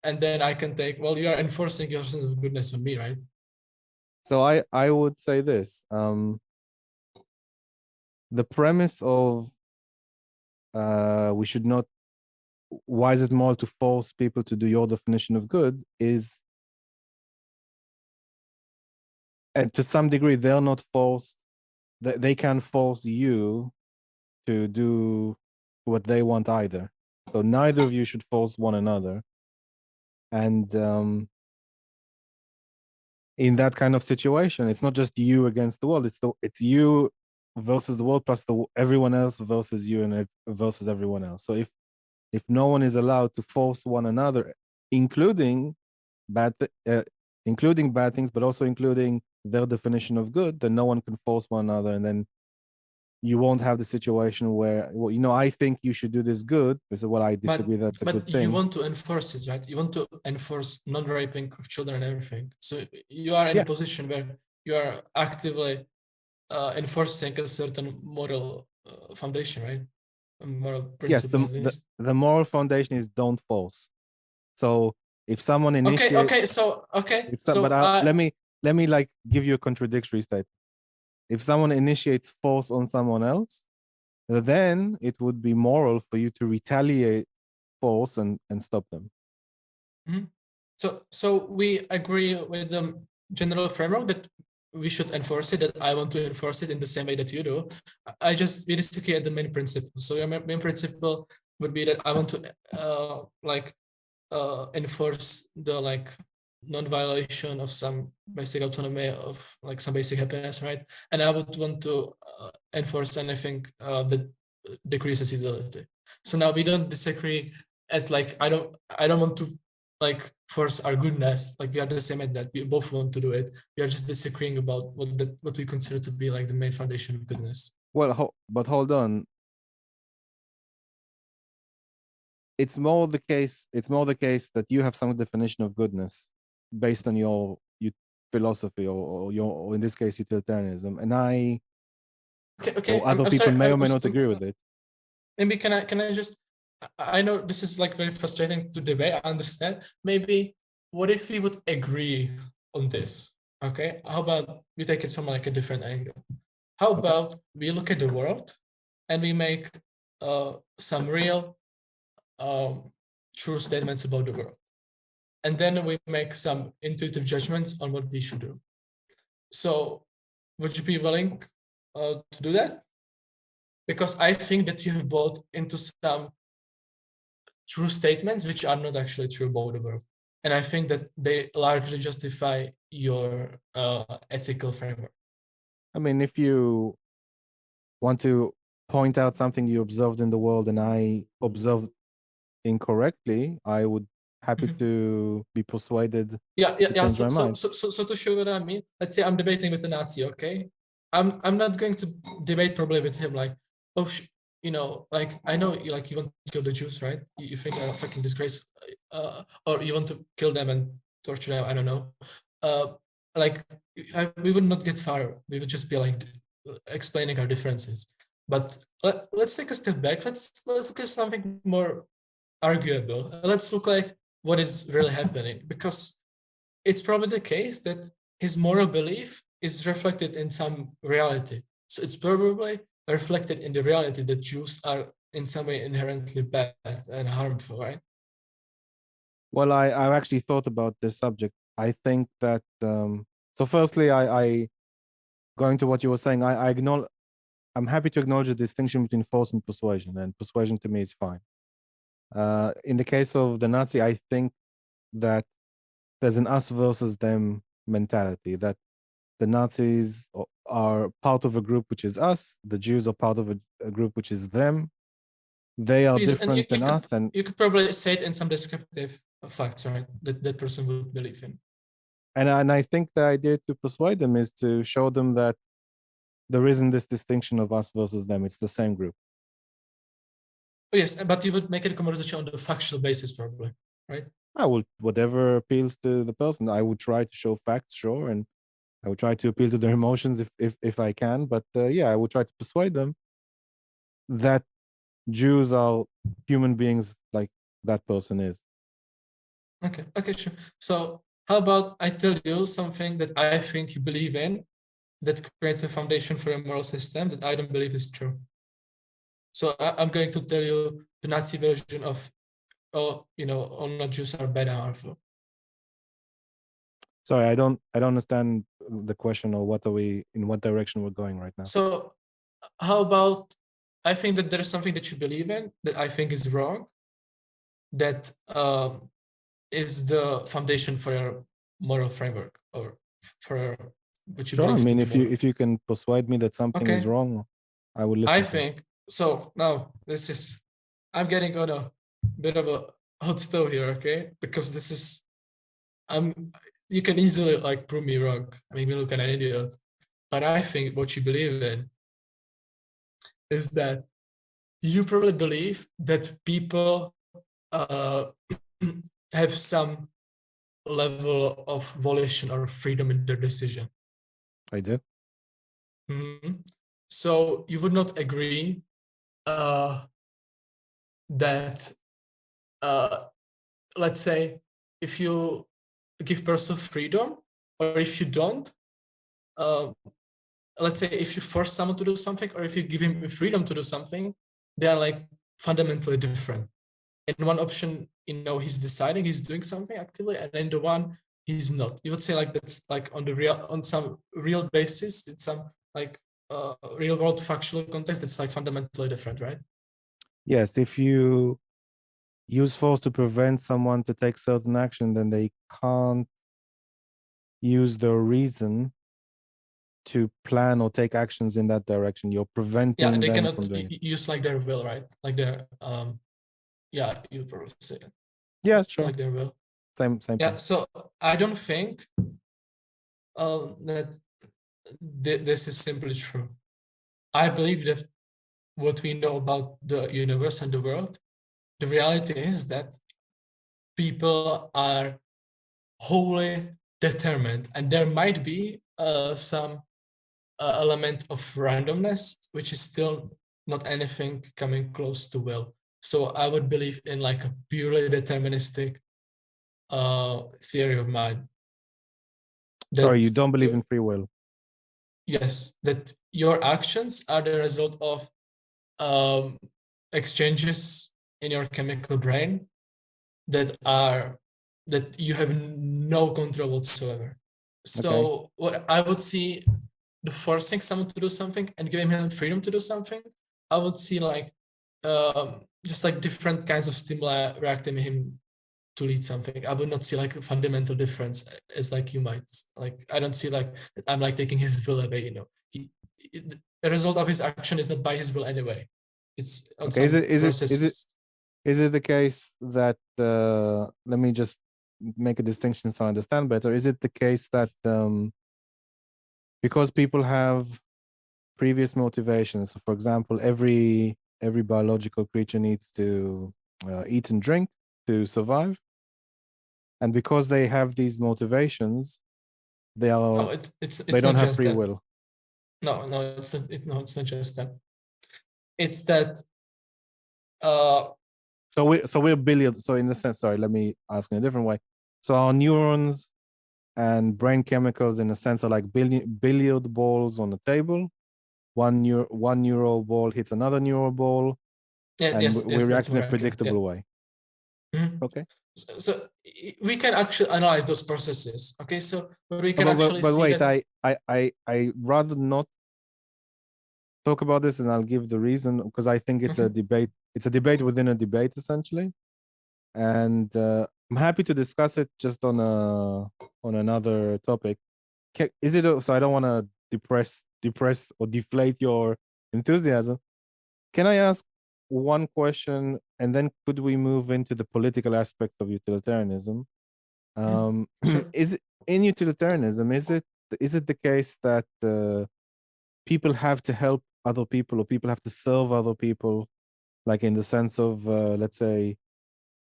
And then I can take, well, you're enforcing your sense of goodness on me, right? So I would say this. The premise of we should not, why is it moral to force people to do your definition of good is, and to some degree, they're not forced, they can force you to do what they want either. So neither of you should force one another. And in that kind of situation, it's not just you against the world, it's you versus the world plus everyone else versus you and versus everyone else. So if no one is allowed to force one another, including bad things, but also including their definition of good, then no one can force one another, and then you won't have the situation where, well, I think you should do this good. I said, well, I disagree. That's a good thing. But you want to enforce it, right? You want to enforce non-raping of children and everything. So you are in a position where you are actively enforcing a certain moral foundation, right? A moral principle. Yes, the moral foundation is don't force. So if someone initiates, let me like give you a contradictory statement. If someone initiates force on someone else, then it would be moral for you to retaliate force and stop them. Mm-hmm. So we agree with the general framework that we should enforce it, that I want to enforce it in the same way that you do. We disagree at the main principle. So your main principle would be that I want to enforce the non-violation of some basic autonomy, of like some basic happiness, right? And I would want to enforce anything that decreases utility. So now we don't disagree at I don't want to force our goodness. Like we are the same at that. We both want to do it. We are just disagreeing about what we consider to be like the main foundation of goodness. Well, but hold on. It's more the case that you have some definition of goodness based on your philosophy or in this case utilitarianism, and or other people may or may not agree with it. Maybe can I just, I know this is like very frustrating to debate, I understand. Maybe what if we would agree on this? Okay, how about we take it from like a different angle? How about we look at the world and we make some real true statements about the world, and then we make some intuitive judgments on what we should do. So would you be willing to do that? Because I think that you have bought into some true statements which are not actually true about the world, and I think that they largely justify your ethical framework. I mean, if you want to point out something you observed in the world and I observed incorrectly, I would happy to be persuaded. Yeah. So to show what I mean, let's say I'm debating with a Nazi. Okay, I'm not going to debate probably with him like, oh, like I know like you want to kill the Jews, right? You think they're a fucking disgrace, or you want to kill them and torture them. I don't know. We would not get far. We would just be like explaining our differences. But let's take a step back. Let's look at something more arguable. Let's look like what is really happening, because it's probably the case that his moral belief is reflected in some reality. So it's probably reflected in the reality that Jews are in some way inherently bad and harmful, right? Well, I've actually thought about this subject. I think that so firstly, I going to what you were saying, I acknowledge, I'm happy to acknowledge the distinction between force and persuasion to me is fine. In the case of the Nazi, I think that there's an us versus them mentality, that the Nazis are part of a group which is us, the Jews are part of a group which is them. They are Yes, and different than us, and you could probably say it in some descriptive facts, right? That that person would believe in. and I think the idea to persuade them is to show them that there isn't this distinction of us versus them. It's the same group. Oh, yes, but you would make it a conversation on the factual basis, probably, right? I would, whatever appeals to the person. I would try to show facts, sure, and I would try to appeal to their emotions if I can. But yeah, I would try to persuade them that Jews are human beings like that person is. Okay, okay, sure. So how about I tell you something that I think you believe in that creates a foundation for a moral system that I don't believe is true. So I'm going to tell you the Nazi version of, oh, you know, all not Jews are bad and harmful. Sorry, I don't understand the question, or what are we, in what direction we're going right now. So how about I think that there is something that you believe in that I think is wrong, that is the foundation for your moral framework, or for what you Sure, I believe to mean, be if you moral. if you can persuade me that something is Okay, wrong, I will listen I to it. think so. Now this is, I'm getting on a bit of a hot stove here, okay? Because this is, I'm, you can easily like prove me wrong, make me look like an idiot. But I think what you believe in is that you probably believe that people uh, have some level of volition or freedom in their decision. I do. Mhm. So you would not agree that, let's say, if you give person freedom, or if you don't, uh, let's say if you force someone to do something, or if you give him freedom to do something, they are like fundamentally different. In one option, you know, he's deciding, he's doing something actively, and in the one he's not. You would say like that's like on the real, on some real basis, it's some like real world factual context that's like fundamentally different, right? Yes, if you use force to prevent someone to take certain action, then they can't use their reason to plan or take actions in that direction. You're Yeah, preventing they them cannot from doing it. use like their will, right? Like their yeah, you probably say it. Yeah, sure. Like their will. Same Yeah, point. so I don't think that this is simply true. I believe that what we know about the universe and the world, the reality is that people are wholly determined, and there might be some element of randomness, which is still not anything coming close to will. So I would believe in like a purely deterministic theory of mind. Sorry, you That don't believe in free will. yes, that your actions are the result of um, exchanges in your chemical brain that are that you have no control whatsoever. Okay. So what I would see, the forcing someone to do something and giving him freedom to do something, I would see like just like different kinds of stimuli reacting him to lead something. I would not see like a fundamental difference as like you might. Like I don't see like I'm like taking his will away, you know. The result of his action is not by his will anyway. It's on Okay. some process. Is it the case that let me just make a distinction so I understand better. Is it the case that because people have previous motivations, so for example, every biological creature needs to eat and drink to survive, and because they have these motivations, they are No, it's they it's don't not have just free that. will. No, it's not. No, it's not just that. It's that uh, So we're billiard. So in the sense, sorry, let me ask in a different way. So our neurons and brain chemicals, in a sense, are like billiard balls on the table. One neural ball hits another neural ball, Yeah, and yes, we react that's in a more accurate. Yeah. predictable way. Mhm. Okay. So we can actually analyze those processes. Okay, so we can But, actually but see wait, that. I rather not talk about this, and I'll give the reason, because I think it's a debate. It's a debate within a debate, essentially, and I'm happy to discuss it just on another topic. Is it so? I don't want to depress or deflate your enthusiasm. Can I ask one question, and then could we move into the political aspect of utilitarianism? Sure. Is it, in utilitarianism, is it the case that people have to help other people, or people have to serve other people, like in the sense of let's say,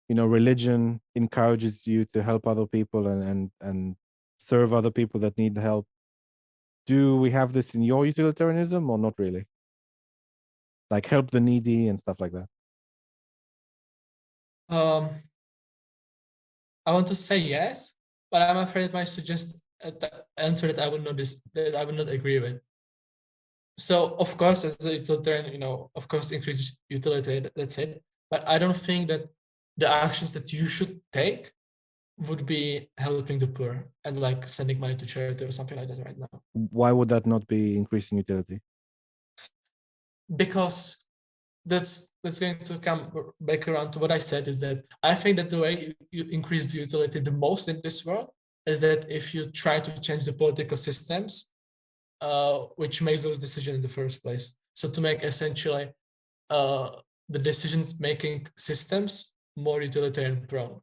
religion encourages you to help other people and serve other people that need help? Do we have this in your utilitarianism, or not really? Like help the needy and stuff like that. Um, I want to say yes, but I'm afraid my suggest answer that I will not that I will not agree with. So of course, as a utilitarian, of course, increase utility. That's it. But I don't think that the actions that you should take would be helping the poor and like sending money to charity or something like that right now. Why would that not be increasing utility? Because that's going to come back around to what I said, is that I think that the way you increase the utility the most in this world is that if you try to change the political systems, which makes those decisions in the first place. So to make essentially the decision-making systems more utilitarian prone.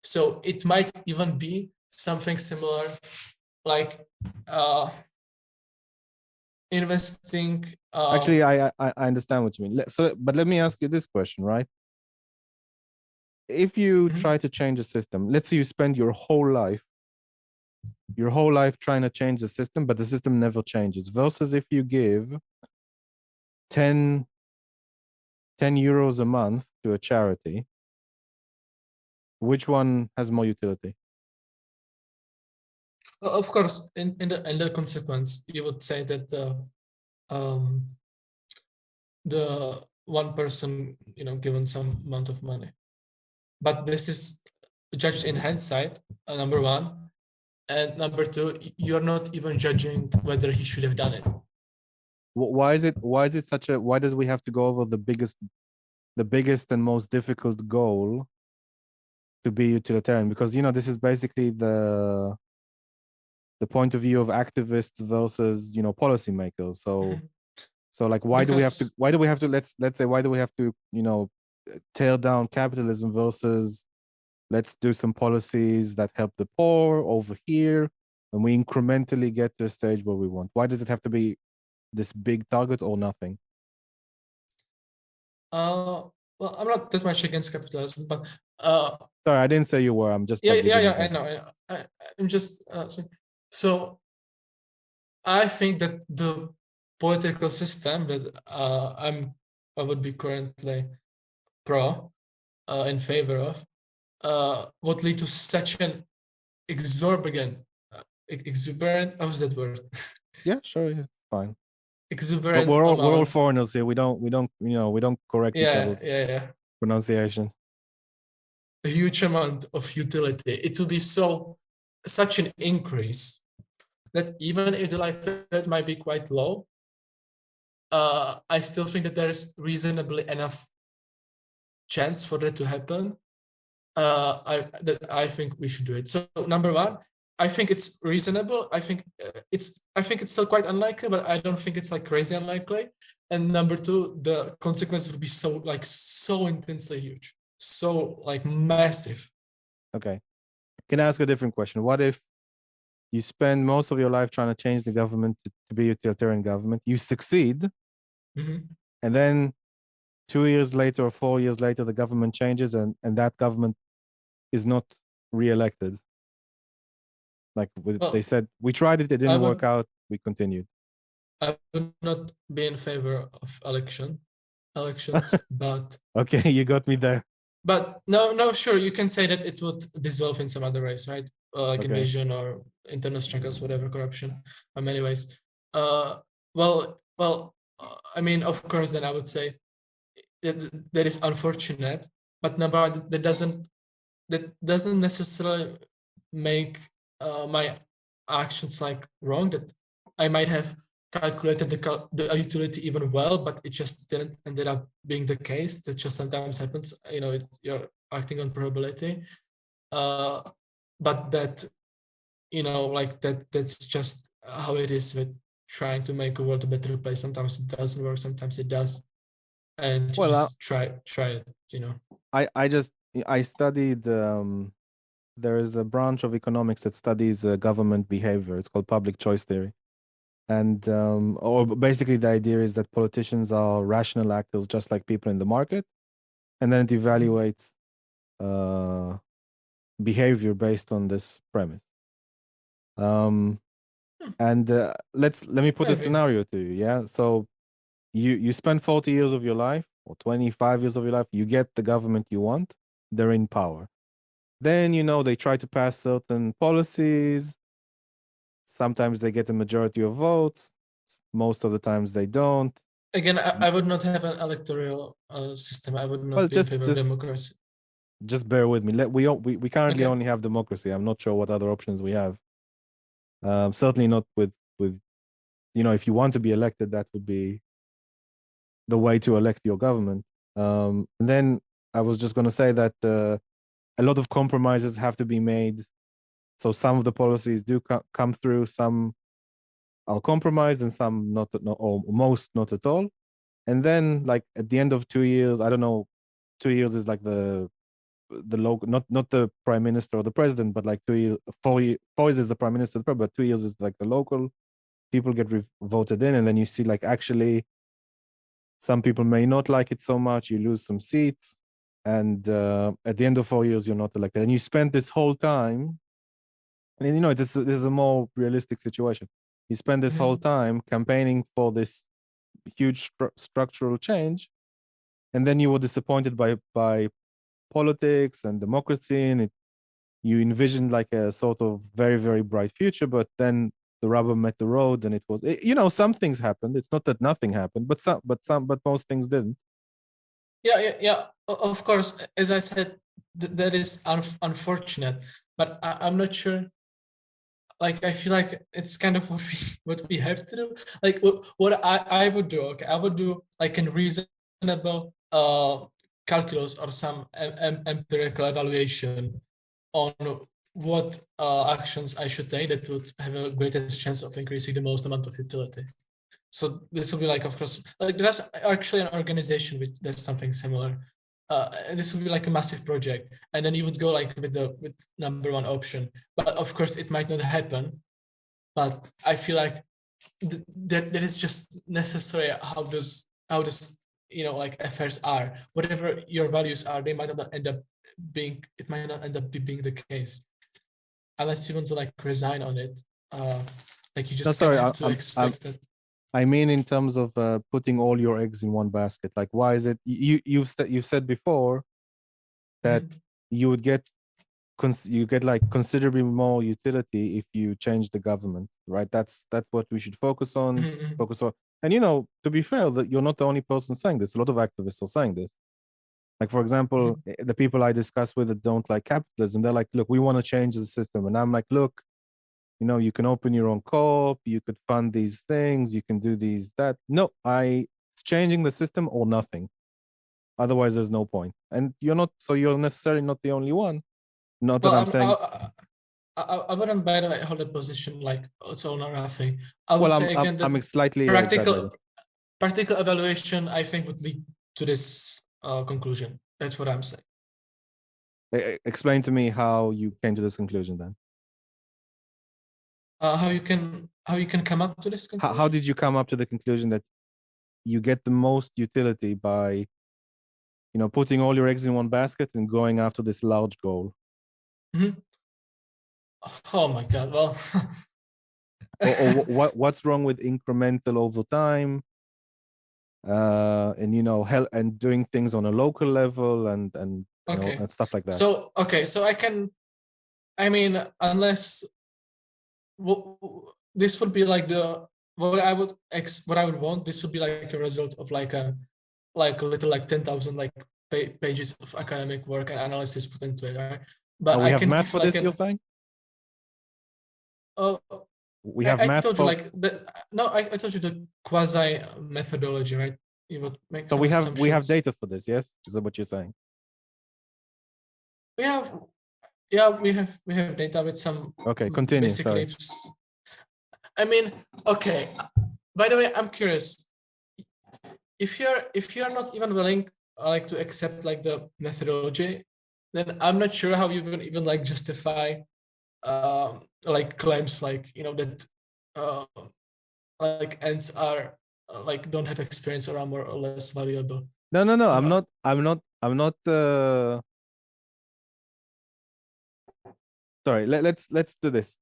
So it might even be something similar, like investing. Actually, I understand what you mean. But let me ask you this question, right? If you try to change a system, let's say you spend your whole life trying to change the system, but the system never changes, versus if you give 10 euros a month to a charity, which one has more utility? Of course, in the consequence, you would say that the one person, given some amount of money, but this is judged in hindsight. Number one, and number two, you're not even judging whether he should have done it. Why is it such a? Why does we have to go over the biggest and most difficult goal to be utilitarian? Because this is basically the point of view of activists versus policymakers. So like why do we have to let's say, why do we have to tear down capitalism versus let's do some policies that help the poor over here, and we incrementally get to a stage where we want? Why does it have to be this big target or nothing? Well, I'm not that much against capitalism, but sorry, I didn't say you were. I'm just yeah, like giving yeah, example. I know. I'm just saying. So I think that the political system that I would be currently in favor of would lead to such an exorbitant, how's that word? Yeah, sure, it's fine. But Exuberant we're all amount. foreigners here. We don't correct each Yeah, other's yeah. pronunciation. A huge amount of utility. It will be such an increase that even if the likelihood might be quite low, I still think that there is reasonably enough chance for that to happen. I think we should do it. So number one, I think it's reasonable. I think it's still quite unlikely, but I don't think it's like crazy unlikely. And number two, the consequence would be so intensely huge, so like massive. Okay. Can I ask a different question? What if you spend most of your life trying to change the government to be a utilitarian government, you succeed, and then 2 years later or 4 years later, the government changes and that government is not re-elected? Like they said, we tried it didn't work out, we continued. I would not be in favor of elections, but okay, you got me there. But no, sure, you can say that it would dissolve in some other ways, right? Like Okay. invasion or internal struggles, whatever, corruption, in many ways. Well, I mean, of course, then I would say that is unfortunate, but number one, that doesn't necessarily make my actions like wrong. That I might have calculated the utility even well, but it just didn't ended up being the case. That just sometimes happens. You know, you're acting on probability, but that, you know, like that's just how it is with trying to make a world a better place. Sometimes it doesn't work, sometimes it does, and you Well, just try it. You know. I studied. There is a branch of economics that studies government behavior. It's called public choice theory. And or basically the idea is that politicians are rational actors just like people in the market, and then it evaluates behavior based on this premise. And let me put a Maybe. scenario to you. Yeah, so you spend 40 years of your life or 25 years of your life, you get the government you want, they're in power. Then, you know, they try to pass certain policies. Sometimes they get a majority of votes. Most of the times they don't. Again, I would not have an electoral system. I would Well, not be in favor of democracy. just bear with me. We currently Okay. only have democracy. I'm not sure what other options we have. Certainly not with you know, if you want to be elected, that would be the way to elect your government. And then I was just going to say that a lot of compromises have to be made. So some of the policies do come through. Some are compromised, and some not, or most not at all. And then, like at the end of 2 years, I don't know, 2 years is like the local, not the prime minister or the president, but like 2 years, 4 years is the prime minister, but 2 years is like the local people get voted in, and then you see like actually some people may not like it so much, you lose some seats, and at the end of 4 years you're not elected, and you spend this whole time, and you know this is a more realistic situation. You spend this whole time campaigning for this huge structural change, and then you were disappointed by politics and democracy, and you envisioned like a sort of very, very bright future, but then the rubber met the road, and it was, you know, some things happened. It's not that nothing happened, but most things didn't. Yeah. Of course, as I said, that is unfortunate, but I'm not sure. Like, I feel like it's kind of what we have to do. Like, what I would do. Okay, I would do like a reasonable calculus or some empirical evaluation on what actions I should take that would have a greatest chance of increasing the most amount of utility. So this will be like, of course, like there's actually an organization which does something similar. This would be like a massive project, and then you would go like with number one option. But of course, it might not happen. But I feel like that is just necessary. How does you know, like affairs are, whatever your values are, they might not end up being. It might not end up being the case unless you want to like resign on it. Like you No, just kind sorry, of have to expect that. I mean in terms of putting all your eggs in one basket. Like, why is it you've said before that you would get you get like considerably more utility if you change the government, right? That's what we should focus on. Focus on, and you know, to be fair, that you're not the only person saying this. A lot of activists are saying this. Like, for example, the people I discuss with that don't like capitalism, they're like, look, we want to change the system. And I'm like, look, you know, you can open your own co-op, you could fund these things, you can do these, that. No, it's changing the system or nothing. Otherwise, there's no point. And you're necessarily not the only one. Not that Well, I'm saying, I wouldn't, by the way, hold a position like it's all or nothing. I would well, say again that I'm slightly practical exaggerating. practical evaluation, I think, would lead to this conclusion. That's what I'm saying. Explain to me how you came to this conclusion then. How you can come up to this conclusion? How did you come up to the conclusion that you get the most utility by, you know, putting all your eggs in one basket and going after this large goal? Oh my God! Well, or what's wrong with incremental over time, and you know, and doing things on a local level, and Okay. and stuff like that. So okay, so I mean, unless this would be like what I would want. This would be like a result of like a little like 10,000 like pages of academic work and analysis put into it, right? But we I have can math give for like this, you're saying? We have I math told you for, like I told you the quasi methodology, right? You would make so some we have assumptions. data for this, yes? Is that what you're saying? We have we have data with some Okay, continue, basic sorry. leaps. I mean, okay. By the way, I'm curious. If you're not even willing like to accept like the methodology, then I'm not sure how you can even like justify like claims like that uh, like ants are like don't have experience or are more or less valuable. No, Uh, I'm not sorry, let's do this.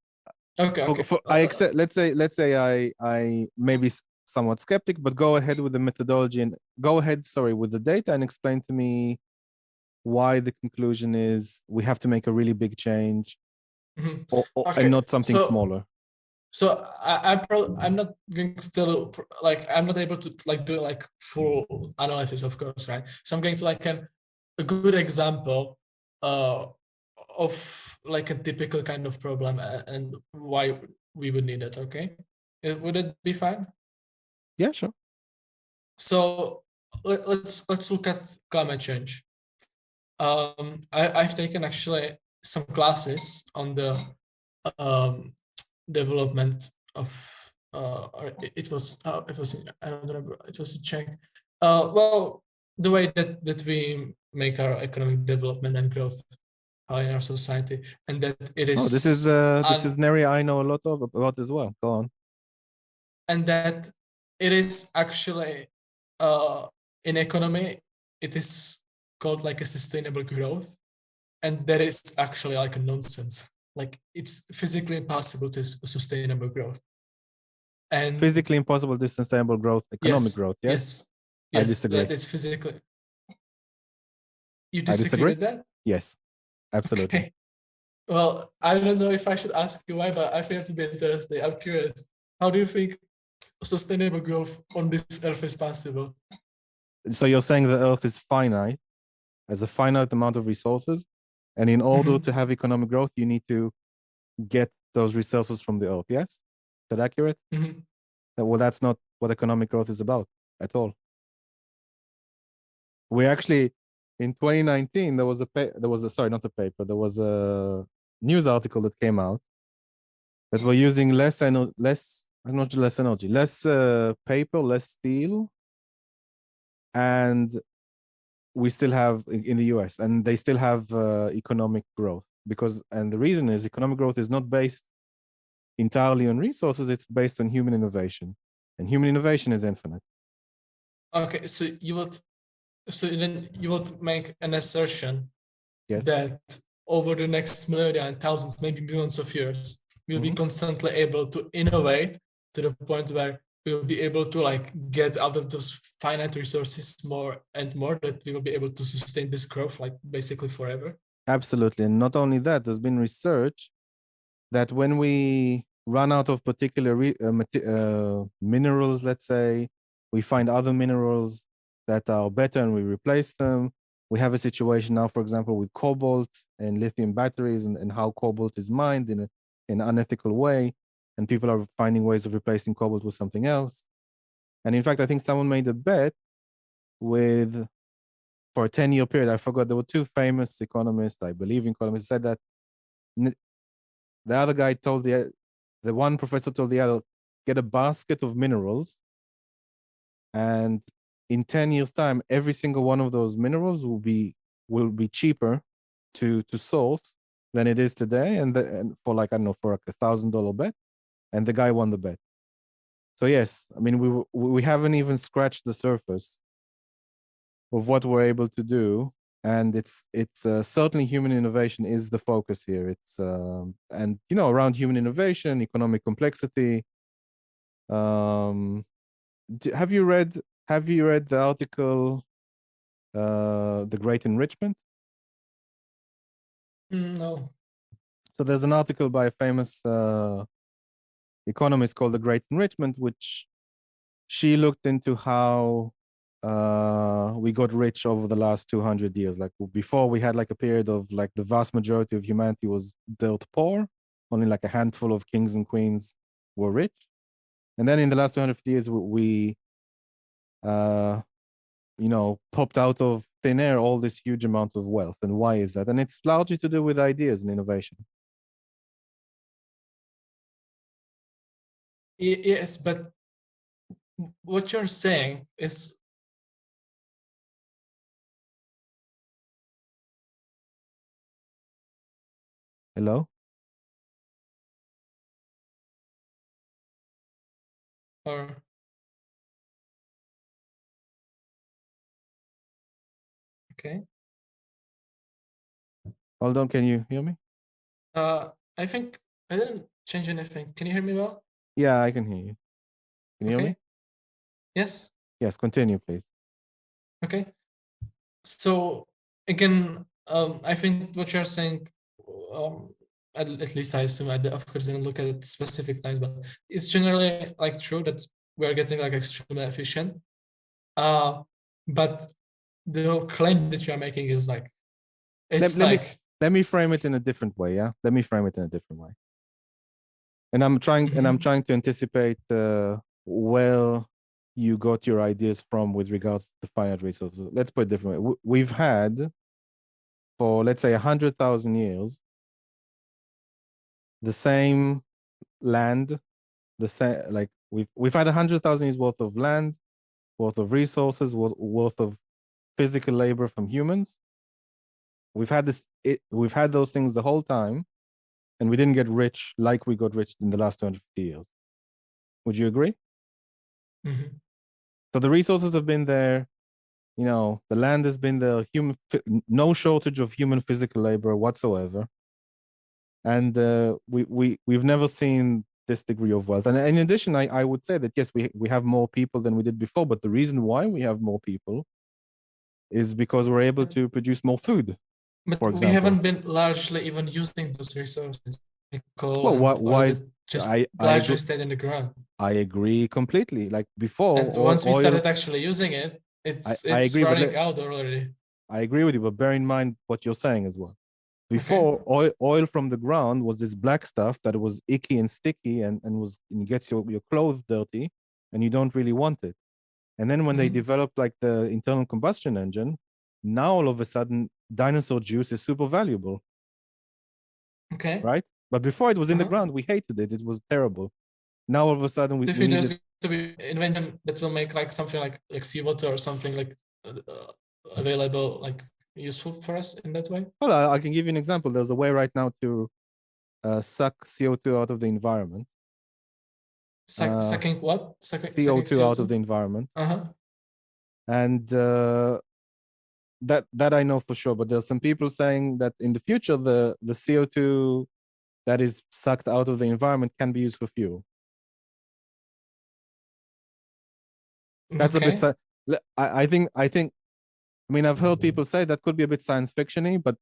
okay, okay. I accept, let's say I maybe somewhat skeptic, but go ahead with the methodology and go ahead, sorry, with the data and explain to me why the conclusion is we have to make a really big change Okay. and not something smaller. So I'm not going to tell like I'm not able to like do like full analysis, of course, right? So I'm going to like a good example of like a typical kind of problem and why we would need it. Okay, would it be fine? Yeah, sure. So let's look at climate change. I've taken actually some classes on the um, development of or it was I don't remember, it was in Czech. Well, the way that we make our economic development and growth in our society, and that it Oh, this is is an area I know a lot of about as well. Go on. and that it is actually in economy it is called like a sustainable growth, and that is actually like a nonsense. Like it's physically impossible to sustainable growth. And Physically impossible to sustainable growth, economic growth, yes? I disagree. that is physically. You I disagree disagree. with that? Yes, absolutely. Okay. Well, I don't know if I should ask you why, but I feel to be interested. I'm curious. How do you think sustainable growth on this earth is possible? So you're saying the earth is finite, has a finite amount of resources, and in order to have economic growth, you need to get those resources from the earth, yes? Is that accurate? Well, that's not what economic growth is about at all. We actually, in 2019, there was sorry, not a paper, there was a news article that came out that we're using less energy, less paper, less steel, and we still have in the US, and they still have economic growth and the reason is economic growth is not based entirely on resources; it's based on human innovation, and human innovation is infinite. Okay, so then you would make an assertion Yes. that over the next millennia and thousands, maybe millions of years, we'll be constantly able to innovate to the point where we will be able to like get out of those finite resources more and more, that we will be able to sustain this growth like basically forever. Absolutely. And not only that, there's been research that when we run out of particular minerals, let's say, we find other minerals that are better and we replace them. We have a situation now, for example, with cobalt and lithium batteries and how cobalt is mined in an unethical way. And people are finding ways of replacing cobalt with something else. And in fact, I think someone made a bet for a 10-year period. I forgot, there were two famous economists, I believe economists, said that the other guy told the one professor told the other, get a basket of minerals, and in 10 years' time, every single one of those minerals will be cheaper to source than it is today, and for like, I don't know, for like $1,000 bet, and the guy won the bet. So yes, I mean we haven't even scratched the surface of what we're able to do, and it's certainly human innovation is the focus here. It's and around human innovation, economic complexity. Have you read the article, The Great Enrichment? No. So there's an article by a famous economist called the Great Enrichment, which she looked into how we got rich over the last 200 years. Like before, we had like a period of like the vast majority of humanity was dirt poor. Only like a handful of kings and queens were rich. And then in the last 250 years, we popped out of thin air all this huge amount of wealth. And why is that? And it's largely to do with ideas and innovation. Yes, but what you're saying is Hello? or okay. Hold on, can you hear me? I think I didn't change anything. Can you hear me well? Yeah, I can hear you. Can you hear me? Yes. Yes, continue, please. Okay. So again, I think what you're saying, at least I assume, of course, didn't look at it specific lines, but it's generally like true that we're getting like extremely efficient. But the claim that you're making is like, it's let me frame it in a different way. Yeah, let me frame it in a different way. And I'm trying to anticipate where you got your ideas from with regards to finite resources. Let's put it differently. We've had for, let's say, 100,000 years the same land, the same, like we've had 100,000 years worth of land, worth of resources, worth of physical labor from humans. We've had we've had those things the whole time, and we didn't get rich like we got rich in the last 250 years. Would you agree? So the resources have been there, the land has been there, no shortage of human physical labor whatsoever. And we've never seen this degree of wealth. And in addition, I would say that yes, we have more people than we did before, but the reason why we have more people is because we're able to produce more food. But for we example. haven't been largely even using those resources. Like coal why oil just largely stayed in the ground. I agree completely. Like before, and once we started actually using it, it's running out already. I agree with you, but bear in mind what you're saying as well. Before, oil from the ground was this black stuff that was icky and sticky and gets your clothes dirty, and you don't really want it. And then when they developed like the internal combustion engine, now all of a sudden dinosaur juice is super valuable. Okay. Right? But before it was in the ground, we hated it. It was terrible. Now all of a sudden we need there's to be invention that will make like something like seawater or something like available, like useful for us in that way. Well, I can give you an example. There's a way right now to suck CO2 out of the environment. Sucking what? CO2 out of the environment. And that I know for sure. But there's some people saying that in the future, the CO2 that is sucked out of the environment can be used for fuel. That's a bit. I think. I mean, I've heard people say that could be a bit science fiction-y, but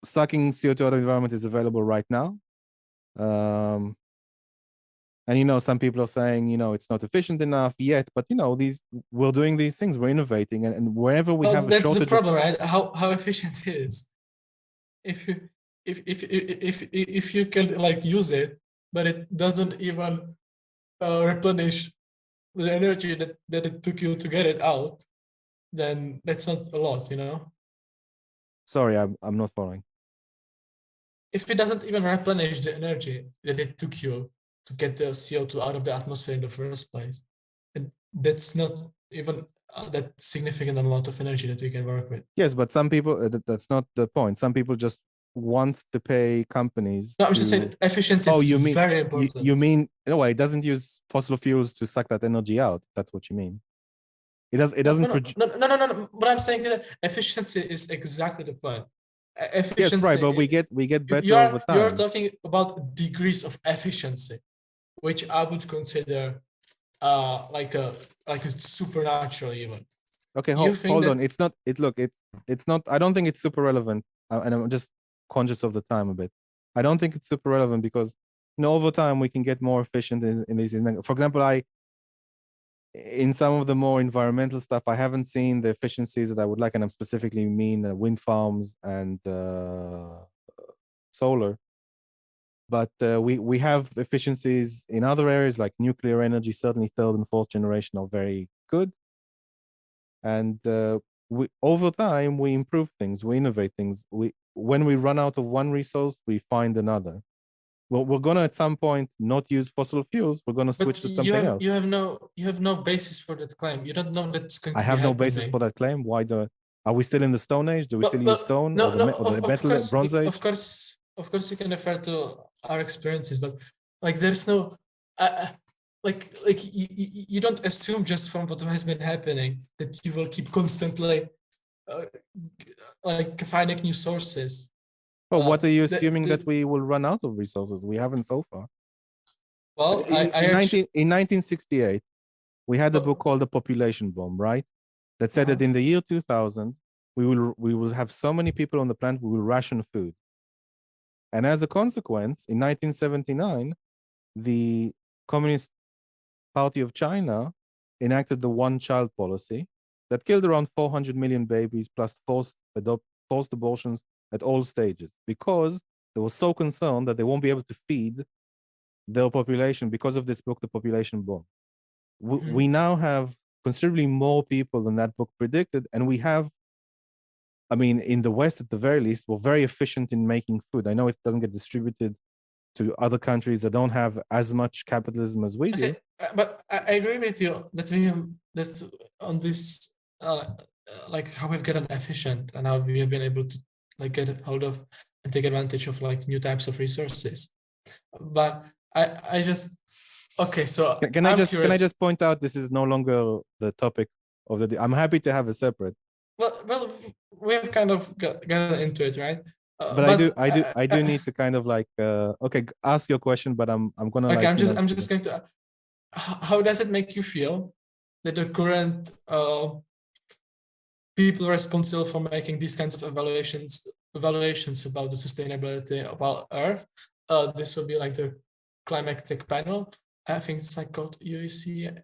sucking CO2 out of the environment is available right now. And some people are saying, it's not efficient enough yet, but we're doing these things, we're innovating, and wherever we have a shortage. That's the problem, right? How efficient it is. If you can like use it, but it doesn't even replenish the energy that it took you to get it out, then that's not a lot, Sorry, I'm not following. If it doesn't even replenish the energy that it took you to get the CO2 out of the atmosphere in the first place, that's not even that significant amount of energy that we can work with. Yes, but some people, that's not the point. Some people just want to pay companies. No, I'm just saying efficiency is very important. You mean, in a way, it doesn't use fossil fuels to suck that energy out. That's what you mean. It doesn't produce. No. What I'm saying is efficiency is exactly the point. Efficiency, yes, right, but we get better over time. You're talking about degrees of efficiency, which I would consider like a supernatural even. Okay, hold on. It's not. I don't think it's super relevant, and I'm just conscious of the time a bit. I don't think it's super relevant because, over time we can get more efficient in these. For example, in some of the more environmental stuff, I haven't seen the efficiencies that I would like, and I'm specifically mean wind farms and solar. But we have efficiencies in other areas like nuclear energy. Certainly, third and fourth generation are very good, and over time we improve things, we innovate things. When we run out of one resource, we find another. Well, we're gonna at some point not use fossil fuels. We're gonna switch to something else. You have no basis for that claim. You don't know that's going to I be have no happening. basis for that claim. Why are we still in the Stone Age? Do we still use stone or the metal Bronze Age? Of course, you can refer to our experiences, but like there's no, like you don't assume just from what has been happening that you will keep constantly like finding new sources. Well, what are you assuming that we will run out of resources? We haven't so far. Well, in 1968, we had a book called The Population Bomb, right? That said that in the year 2000, we will have so many people on the planet, we will ration food. And as a consequence, in 1979, the Communist Party of China enacted the one-child policy that killed around 400 million babies plus forced abortions at all stages, because they were so concerned that they won't be able to feed their population because of this book, The Population Bomb. We now have considerably more people than that book predicted, and we have, I mean, in the West at the very least, we're very efficient in making food. I know it doesn't get distributed to other countries that don't have as much capitalism as we do. But I agree with you that we have that on this, like how we've gotten efficient and how we have been able to like get hold of and take advantage of like new types of resources. But I just okay. So can I just point out this is no longer the topic of the day. I'm happy to have a separate. Well, we've kind of got into it, right? But I do need to kind of like okay, ask your question, but I'm gonna okay. like I'm just going to. How does it make you feel that the current people responsible for making these kinds of evaluations about the sustainability of our Earth? This will be like the climatic panel. I think it's like called UEC.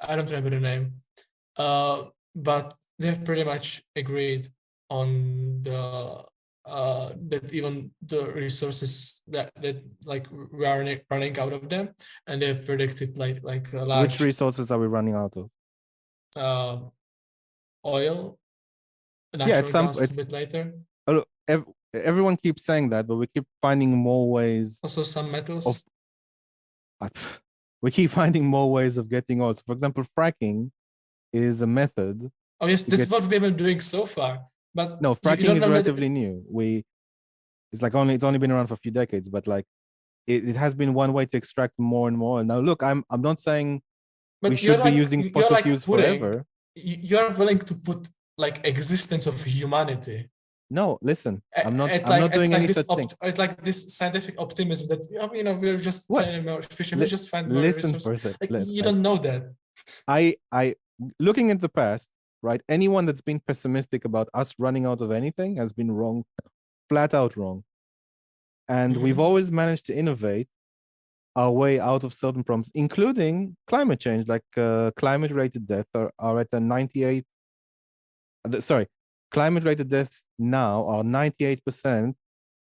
I don't remember the name. But they have pretty much agreed on the that even the resources that like we are running out of them, and they have predicted like a large. Which resources are we running out of? Oil, natural gas a bit later. Everyone keeps saying that, but we keep finding more ways. Also, some metals. We keep finding more ways of getting oil. So, for example, fracking is a method. Oh yes, this is what we've been doing so far. But no, fracking is relatively new. It's only been around for a few decades, but like it has been one way to extract more and more. And now look, I'm not saying we should be using fossil fuels forever. You're willing to put like existence of humanity. No, listen, I'm not doing any such thing. It's like this scientific optimism that we're just planning more efficient. We just find more resources. You don't know that. I looking at the past, right? Anyone that's been pessimistic about us running out of anything has been wrong, flat out wrong. And we've always managed to innovate our way out of certain problems, including climate change. Like climate-related deaths are at a 98. Climate-related deaths now are 98%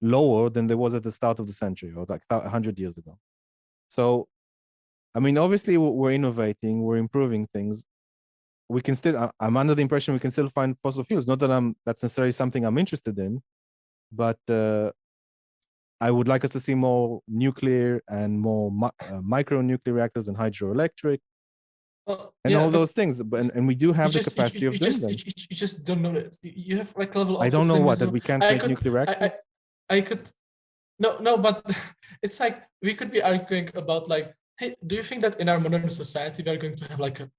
lower than there was at the start of the century, or like 100 years ago. So, I mean, obviously we're innovating, we're improving things. We can still, I'm under the impression we can still find fossil fuels. Not that that's necessarily something I'm interested in, but I would like us to see more nuclear and more micro nuclear reactors and hydroelectric. And all those things, and we do have the capacity of doing them. You just don't know it. You have like a level of I don't know what, that we can't make nuclear reactors? I could, no, but it's like, we could be arguing about like, hey, do you think that in our modern society we are going to have like a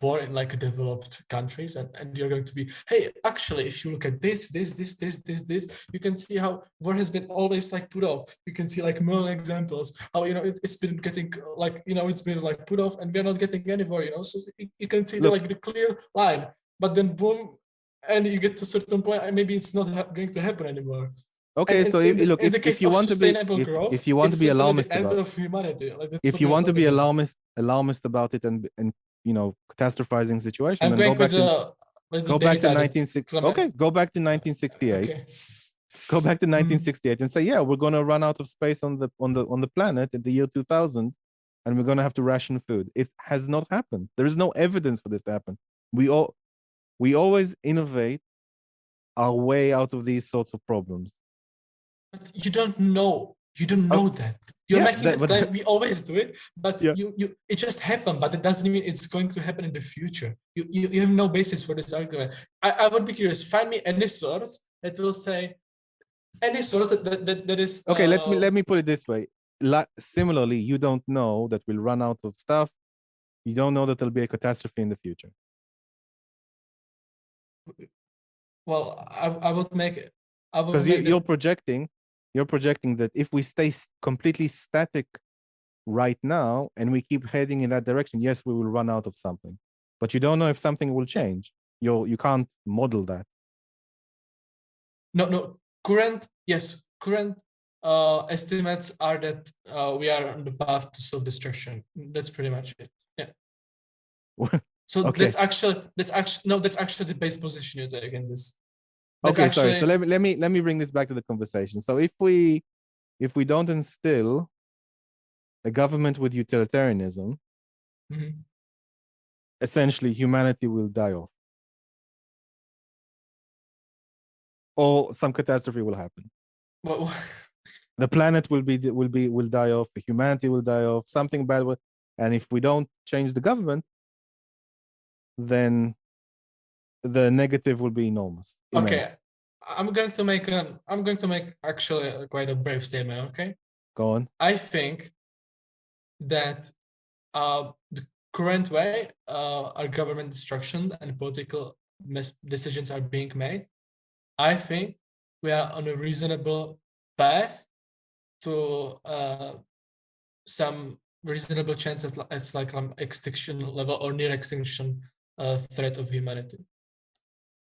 war in like developed countries, and you're going to be, hey, actually, if you look at this, you can see how war has been always like put off. You can see like more examples how it's been getting like it's been like put off, and we're not getting any war. So you can see the clear line, but then boom, and you get to a certain point, and maybe it's not going to happen anymore. Okay, And so look, in the case if you of want to be sustainable growth, if you want to it's be literally the alarmist end about of humanity. Like that's if what you we are want to be talking about. alarmist about it and catastrophizing situation, I'm then going with the go back to data that 1960. Clement. Okay, go back to 1968. Okay. Go back to Mm. 1968 and say, yeah, we're going to run out of space on the planet in the year 2000, and we're going to have to ration food. It has not happened. There is no evidence for this to happen. We always innovate our way out of these sorts of problems. But you don't know. You don't Oh, know that. You're yeah, making that claim. We always do it, but yeah. it just happened. But it doesn't mean it's going to happen in the future. You have no basis for this argument. I would be curious. Find me any source that will say any source that is. Okay, let me put it this way. Similarly, you don't know that we'll run out of stuff. You don't know that there'll be a catastrophe in the future. Well, I would make it. I would Because make you're that. projecting that if we stay completely static right now and we keep heading in that direction, yes, we will run out of something. But you don't know if something will change. You can't model that. No. Current estimates are that we are on the path to self-destruction. That's pretty much it. Yeah. So Okay. that's actually the base position you take in this. That's Okay, actually, sorry. So let me bring this back to the conversation. So if we don't instill a government with utilitarianism, Mhm. essentially humanity will die off. Or some catastrophe will happen. Well, The planet will die off, the humanity will die off, something bad will, and if we don't change the government, then the negative will be enormous. okay. I'm going to make actually quite a brave statement. Okay. Go on. I think that the current way our government destruction and political decisions are being made, I think we are on a reasonable path to some reasonable chances as like extinction level or near extinction threat of humanity.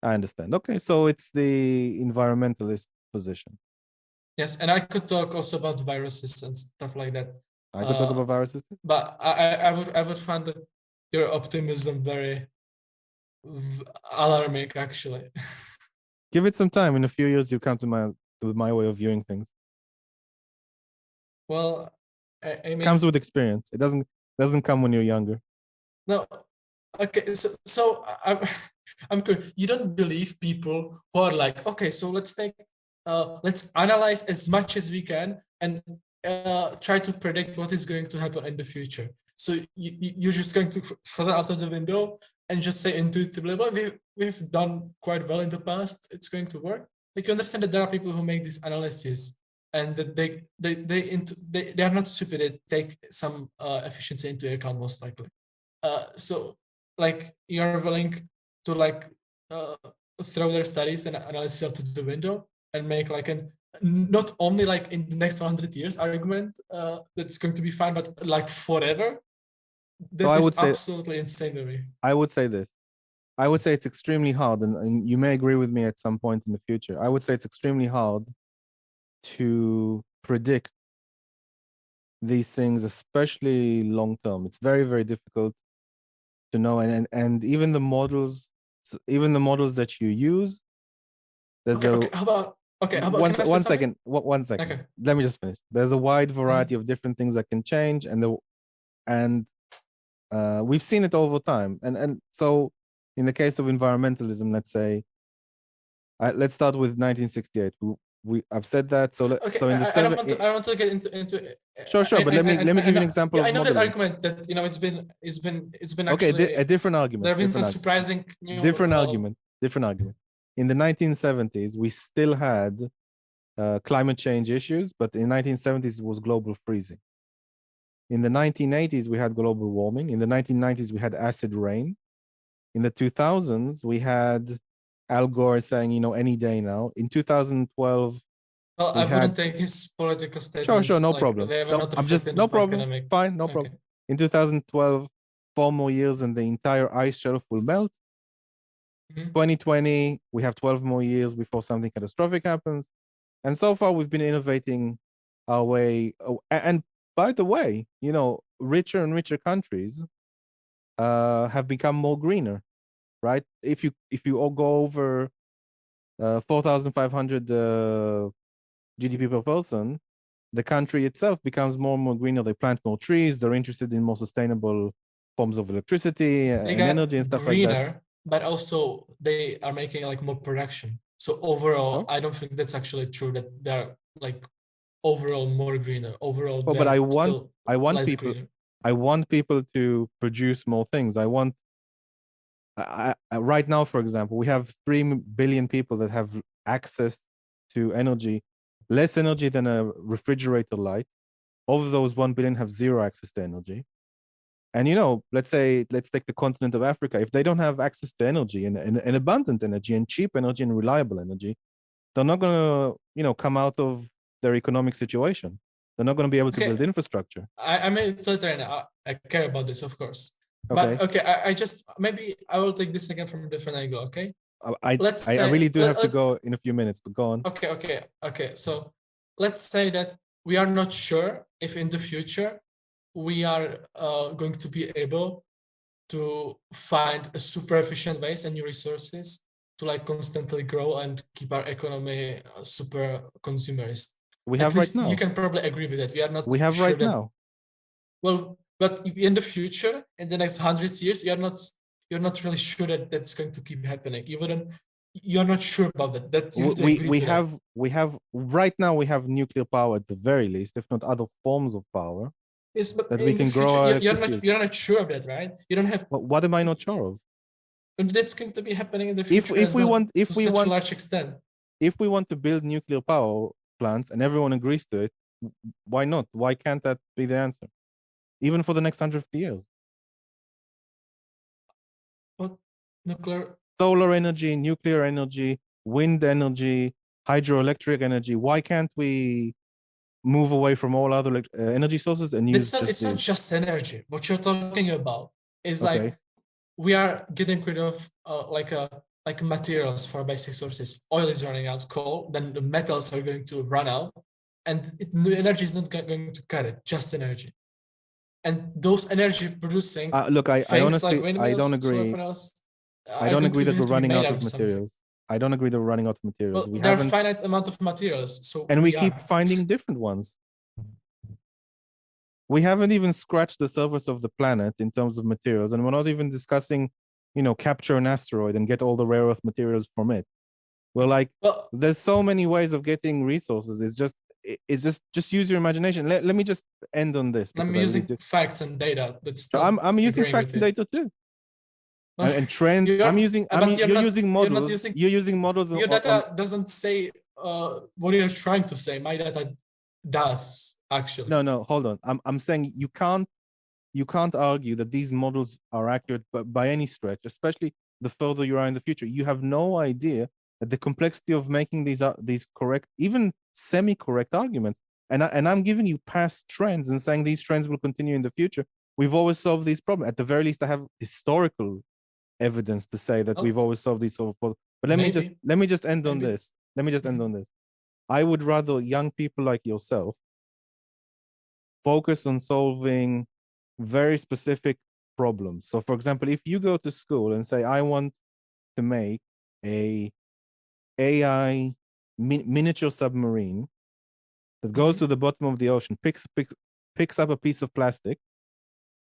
I understand. Okay, so it's the environmentalist position. Yes, and I could talk also about viruses and stuff like that. I could talk about viruses. But I would find your optimism very alarming, actually. Give it some time. In a few years, you come to my way of viewing things. Well, I mean, comes with experience. It doesn't come when you're younger. No, okay. So I'm curious. You don't believe people who are like, okay, so let's analyze as much as we can and try to predict what is going to happen in the future. So you're just going to throw that out of the window and just say intuitively, well, we've done quite well in the past. It's going to work. Like you understand that there are people who make these analyses and that they are not stupid. They take some efficiency into account most likely. So like you're willing to like throw their studies and analysis out to the window and make like an not only like in the next 100 years argument that's going to be fine, but like forever. That is absolutely insane to me. I would say this. I would say it's extremely hard, and you may agree with me at some point in the future. I would say it's extremely hard to predict these things, especially long term. It's very, very difficult to know, and even the models that you use. Okay, how about one second. One second. Okay. Let me just finish. There's a wide variety of different things that can change, and we've seen it over time. And so, in the case of environmentalism, let's say, let's start with 1968. I've said that. So so in the I don't want to get into Sure, but let me give you an example of I know modeling. that argument that it's been okay, actually a different argument. There have been some surprising new different argument. In the 1970s, we still had climate change issues, but in 1970s it was global freezing. In the 1980s, we had global warming. In the 1990s, we had acid rain. In the 2000s, we had Al Gore saying, any day now. In 2012, well, I wouldn't take his political statements. Sure, no like, problem. I'm just no problem. Economic. Fine, no problem. In 2012, 4 more years and the entire ice shelf will melt. 2020, we have 12 more years before something catastrophic happens. And so far, we've been innovating our way. And by the way, richer and richer countries have become more greener, right? If you all go over 4,500 GDP per person, the country itself becomes more and more greener. They plant more trees. They're interested in more sustainable forms of electricity They and got energy and stuff like that. greener, but also they are making like more production. So overall, Sure. I don't think that's actually true that they're like overall more greener. Overall, Oh, but they're I want still I want less people greener. I want people to produce more things. Right now, for example, we have 3 billion people that have access to energy, less energy than a refrigerator light. Of those 1 billion have zero access to energy. And let's take the continent of Africa. If they don't have access to energy and abundant energy and cheap energy and reliable energy, they're not going to come out of their economic situation. They're not going to be able to build infrastructure. I'm a utilitarian. I care about this, of course. Okay. But okay, I just maybe I will take this again from a different angle. Okay. I really do have to go in a few minutes, but go on. Okay. So let's say that we are not sure if in the future we are going to be able to find a super efficient ways and new resources to like constantly grow and keep our economy super consumerist. We have right now. You can probably agree with that. We are not. We have sure right that, now. Well, but in the future, in the next 100 years, you're not really sure that that's going to keep happening. You're not sure about that. That you have to agree to that. We have right now we have nuclear power at the very least, if not other forms of power. Yes, but that in we can the future, grow our you're not sure of that, right? You don't have. What am I not sure of? And that's going to be happening in the future if we want to such a large extent. If we want to build nuclear power plants and everyone agrees to it, why not? Why can't that be the answer? Even for the next 150 years. What nuclear? Solar energy, nuclear energy, wind energy, hydroelectric energy. Why can't we move away from all other energy sources and use It's not just energy. What you're talking about is like we are getting rid of like materials for basic sources. Oil is running out, coal, then the metals are going to run out, and the energy is not going to cut it, just energy. And those energy producing look, I honestly, like I don't agree. I don't agree that we're running out of materials. I don't agree that we're running out of materials. Well, there are finite amount of materials, so and we keep finding different ones. We haven't even scratched the surface of the planet in terms of materials, and we're not even discussing, capture an asteroid and get all the rare earth materials from it. We're like, there's so many ways of getting resources. It's just use your imagination. Let me just end on this. I'm using facts and data. I'm using facts and data too. And trends. You're using models. You're using models. Your data doesn't say what you're trying to say. My data does actually. No, hold on. I'm saying you can't argue that these models are accurate by any stretch, especially the further you are in the future. You have no idea that the complexity of making these correct, even semi-correct arguments. And I'm giving you past trends and saying these trends will continue in the future. We've always solved these problems. At the very least, I have historical evidence to say that we've always solved these problems. But let me just end on this. Let me just end on this. I would rather young people like yourself focus on solving very specific problems. So, for example, if you go to school and say, I want to make a AI miniature submarine that goes to the bottom of the ocean, picks up a piece of plastic,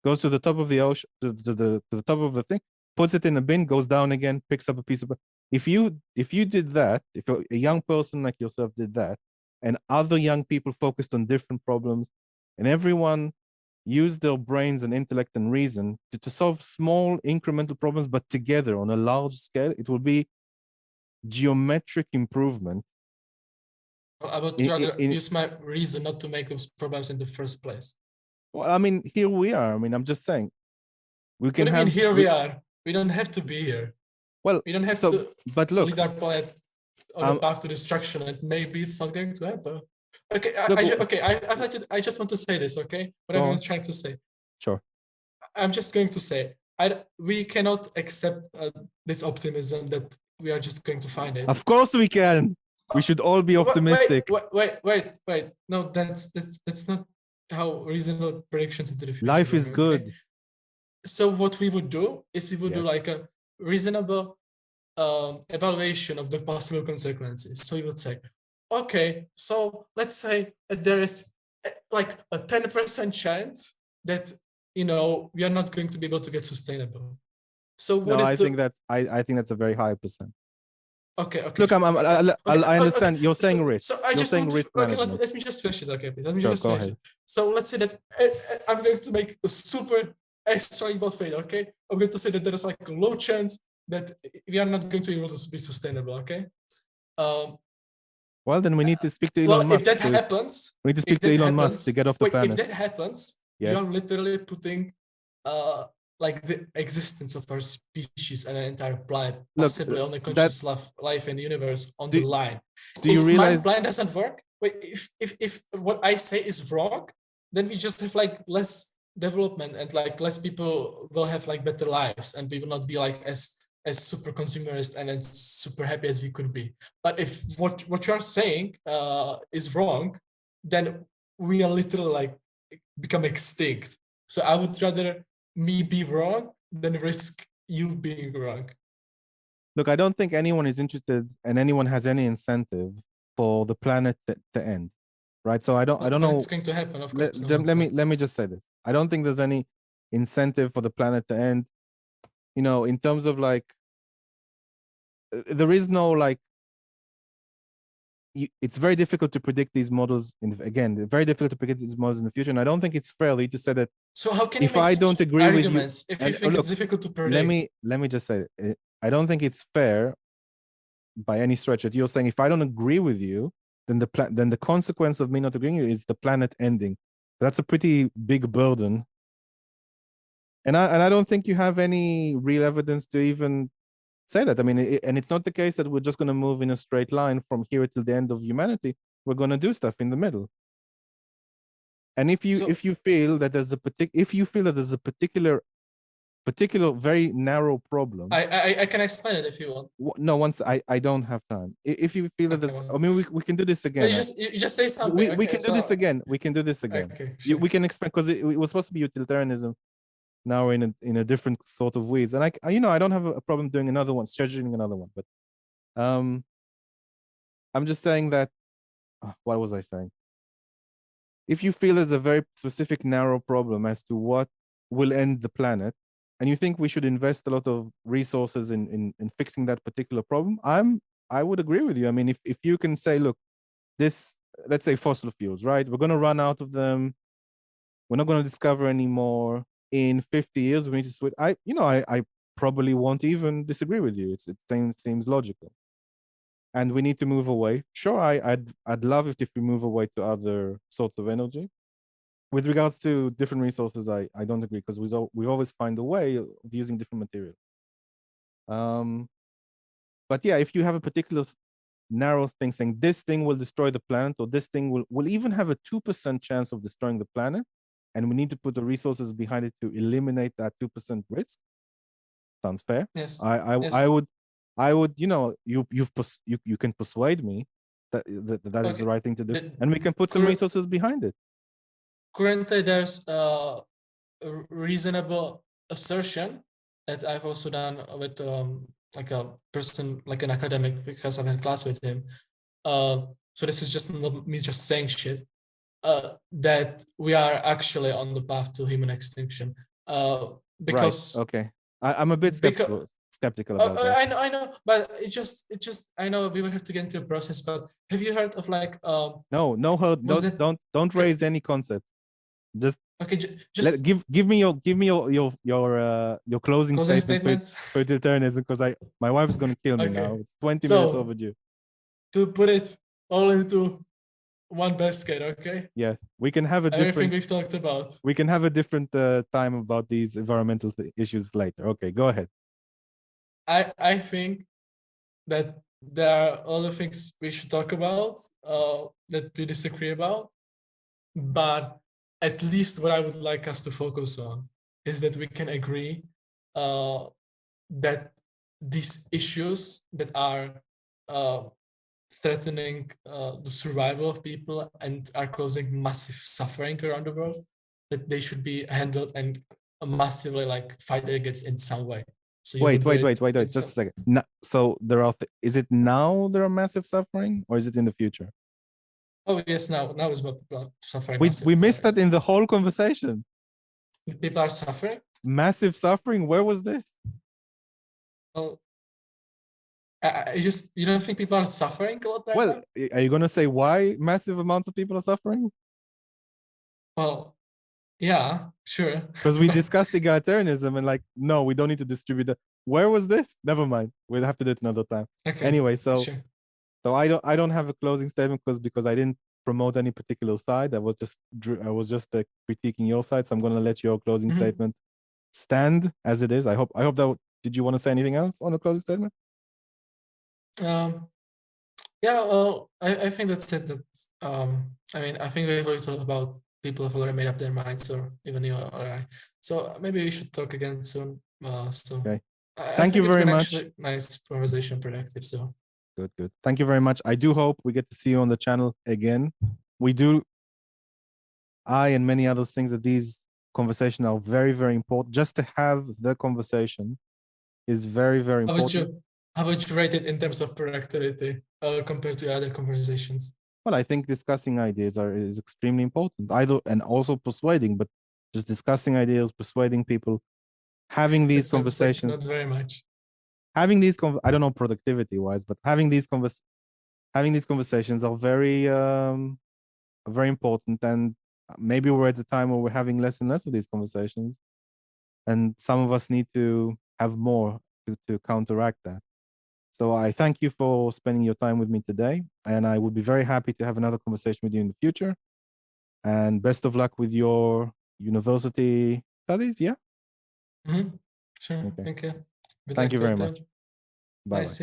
goes to the top of the ocean, to the top of the thing, puts it in a bin, goes down again, picks up a piece of. If you did that, if a young person like yourself did that, and other young people focused on different problems, and everyone used their brains and intellect and reason to solve small incremental problems, but together on a large scale, it will be geometric improvement. I would rather use my reason not to make those problems in the first place. Well, I mean, here we are. I mean, I'm just saying. We are. We don't have to be here. Well, we don't have to but look, lead our planet on the path to destruction, and maybe it's not going to happen. Okay, I just want to say this, okay? What I'm trying to say. Sure. I'm just going to say, we cannot accept this optimism that we are just going to find it. Of course we can. We should all be optimistic. Wait. No, that's not how reasonable predictions into the future Life is work, good. okay? So what we would do is we would do Yes. like a reasonable evaluation of the possible consequences. So we would say, okay, so let's say there is like a 10% chance that we are not going to be able to get sustainable. So what No, is I think that's a very high percent. Okay. Look, I understand Okay. you're saying risk. So I You're just saying want risk okay. management. Let me just finish it. Okay, please. Let me Sure, just go finish ahead. it. So let's say that I'm going to make a super extra failure. Okay, I'm going to say that there is like a low chance that we are not going to be able to be sustainable. Okay. Well, then we need to speak to Well, Elon Musk. if that happens, we need to speak to Elon Musk to get off the if planet. that happens, Yes. you are literally putting like the existence of our species and an entire planet, possibly on a conscious life in the universe on the line. Do you If realize my plan doesn't work, if what I say is wrong, then we just have like less development and like less people will have like better lives and we will not be like as super consumerist and as super happy as we could be. But if what you're saying is wrong, then we are literally like become extinct. So I would rather me be wrong than risk you being wrong. Look, I don't think anyone is interested and anyone has any incentive for the planet to end, right? So I don't know. It's going to happen, of course. Let me just say this. I don't think there's any incentive for the planet to end. In terms of like, there is no like. It's very difficult to predict these models. Very difficult to predict these models in the future. And I don't think it's fair to say that. So how can if you make I don't agree arguments with you, if you think it's difficult to predict? Let me just say, I don't think it's fair by any stretch that you're saying if I don't agree with you, then the consequence of me not agreeing with you is the planet ending. That's a pretty big burden. And I don't think you have any real evidence to even say that. I mean, and it's not the case that we're just going to move in a straight line from here till the end of humanity. We're going to do stuff in the middle. And if you feel that there's a particular very narrow problem, I can explain it if you want. No, I don't have time. If you feel that there's, I mean, we can do this again. You just say something. We can do this again. We can do this again. Okay, sure. We can expand because it was supposed to be utilitarianism. Now we're in a different sort of weeds, and I don't have a problem doing another one, scheduling another one. But I'm just saying that. What was I saying? If you feel there's a very specific narrow problem as to what will end the planet, and you think we should invest a lot of resources in fixing that particular problem, I would agree with you. I mean, if you can say, look, let's say fossil fuels, right? We're going to run out of them. We're not going to discover any more. In 50 years, we need to switch. I probably won't even disagree with you. It seems logical. And we need to move away. Sure, I'd love it if we move away to other sorts of energy. With regards to different resources, I don't agree because we always find a way of using different materials. But yeah, if you have a particular narrow thing saying this thing will destroy the planet, or this thing will even have a 2% chance of destroying the planet, and we need to put the resources behind it to eliminate that 2% risk. Sounds fair. Yes. I would, you can persuade me that is the right thing to do, and we can put some resources behind it. Currently, there's a reasonable assertion that I've also done with like a person, like an academic, because I've had class with him. So this is just not me just saying shit. That we are actually on the path to human extinction. Because right. Okay, I'm a bit skeptical about that. I know, but it just I know we will have to get into the process. But have you heard of like don't raise any concept. Just okay. Just give me your closing statements for utilitarianism, because my wife's gonna kill me now. It's 20 minutes overdue. To put it all into one basket, okay? Yeah, we can have everything we've talked about. We can have a different time about these environmental issues later. Okay, go ahead. I think that there are other things we should talk about that we disagree about, but at least what I would like us to focus on is that we can agree that these issues that are threatening the survival of people and are causing massive suffering around the world, that they should be handled and massively like fight against in some way. So you Wait, would do wait, it just a second. So there are, is it now there are massive suffering, or is it in the future? Oh yes, now is about people suffering. We missed that in the whole conversation. People are suffering. Massive suffering. Where was this? Well, you don't think people are suffering a lot right Well, now? are you gonna say why massive amounts of people are suffering? Well, yeah, sure. Because we discussed egalitarianism and like, no, we don't need to distribute that. Where was this? Never mind. We'll have to do it another time. Okay. Anyway, so sure. so I don't have a closing statement because I didn't promote any particular side. I was just critiquing your side. So I'm gonna let your closing statement stand as it is. I hope that. Did you want to say anything else on the closing statement? Yeah, well, I think that's it. That I mean, I think we've already talked about people have already made up their minds, or even you or I. So maybe we should talk again soon. Okay. Thank you very much. Actually nice conversation, productive. So good. Thank you very much. I do hope we get to see you on the channel again. We do. I and many other things that these conversations are very, very important. Just to have the conversation is very, very important. How would you rate it in terms of productivity compared to other conversations? Well, I think discussing ideas is extremely important. And also persuading, but just discussing ideas, persuading people, having these conversations. Like not very much. Having these I don't know productivity wise, but having these conversations are very very important. And maybe we're at a time where we're having less and less of these conversations, and some of us need to have more to counteract that. So I thank you for spending your time with me today, and I would be very happy to have another conversation with you in the future. And best of luck with your university studies. Yeah. Sure. Okay. Thank you. Thank you very much. Bye. Nice.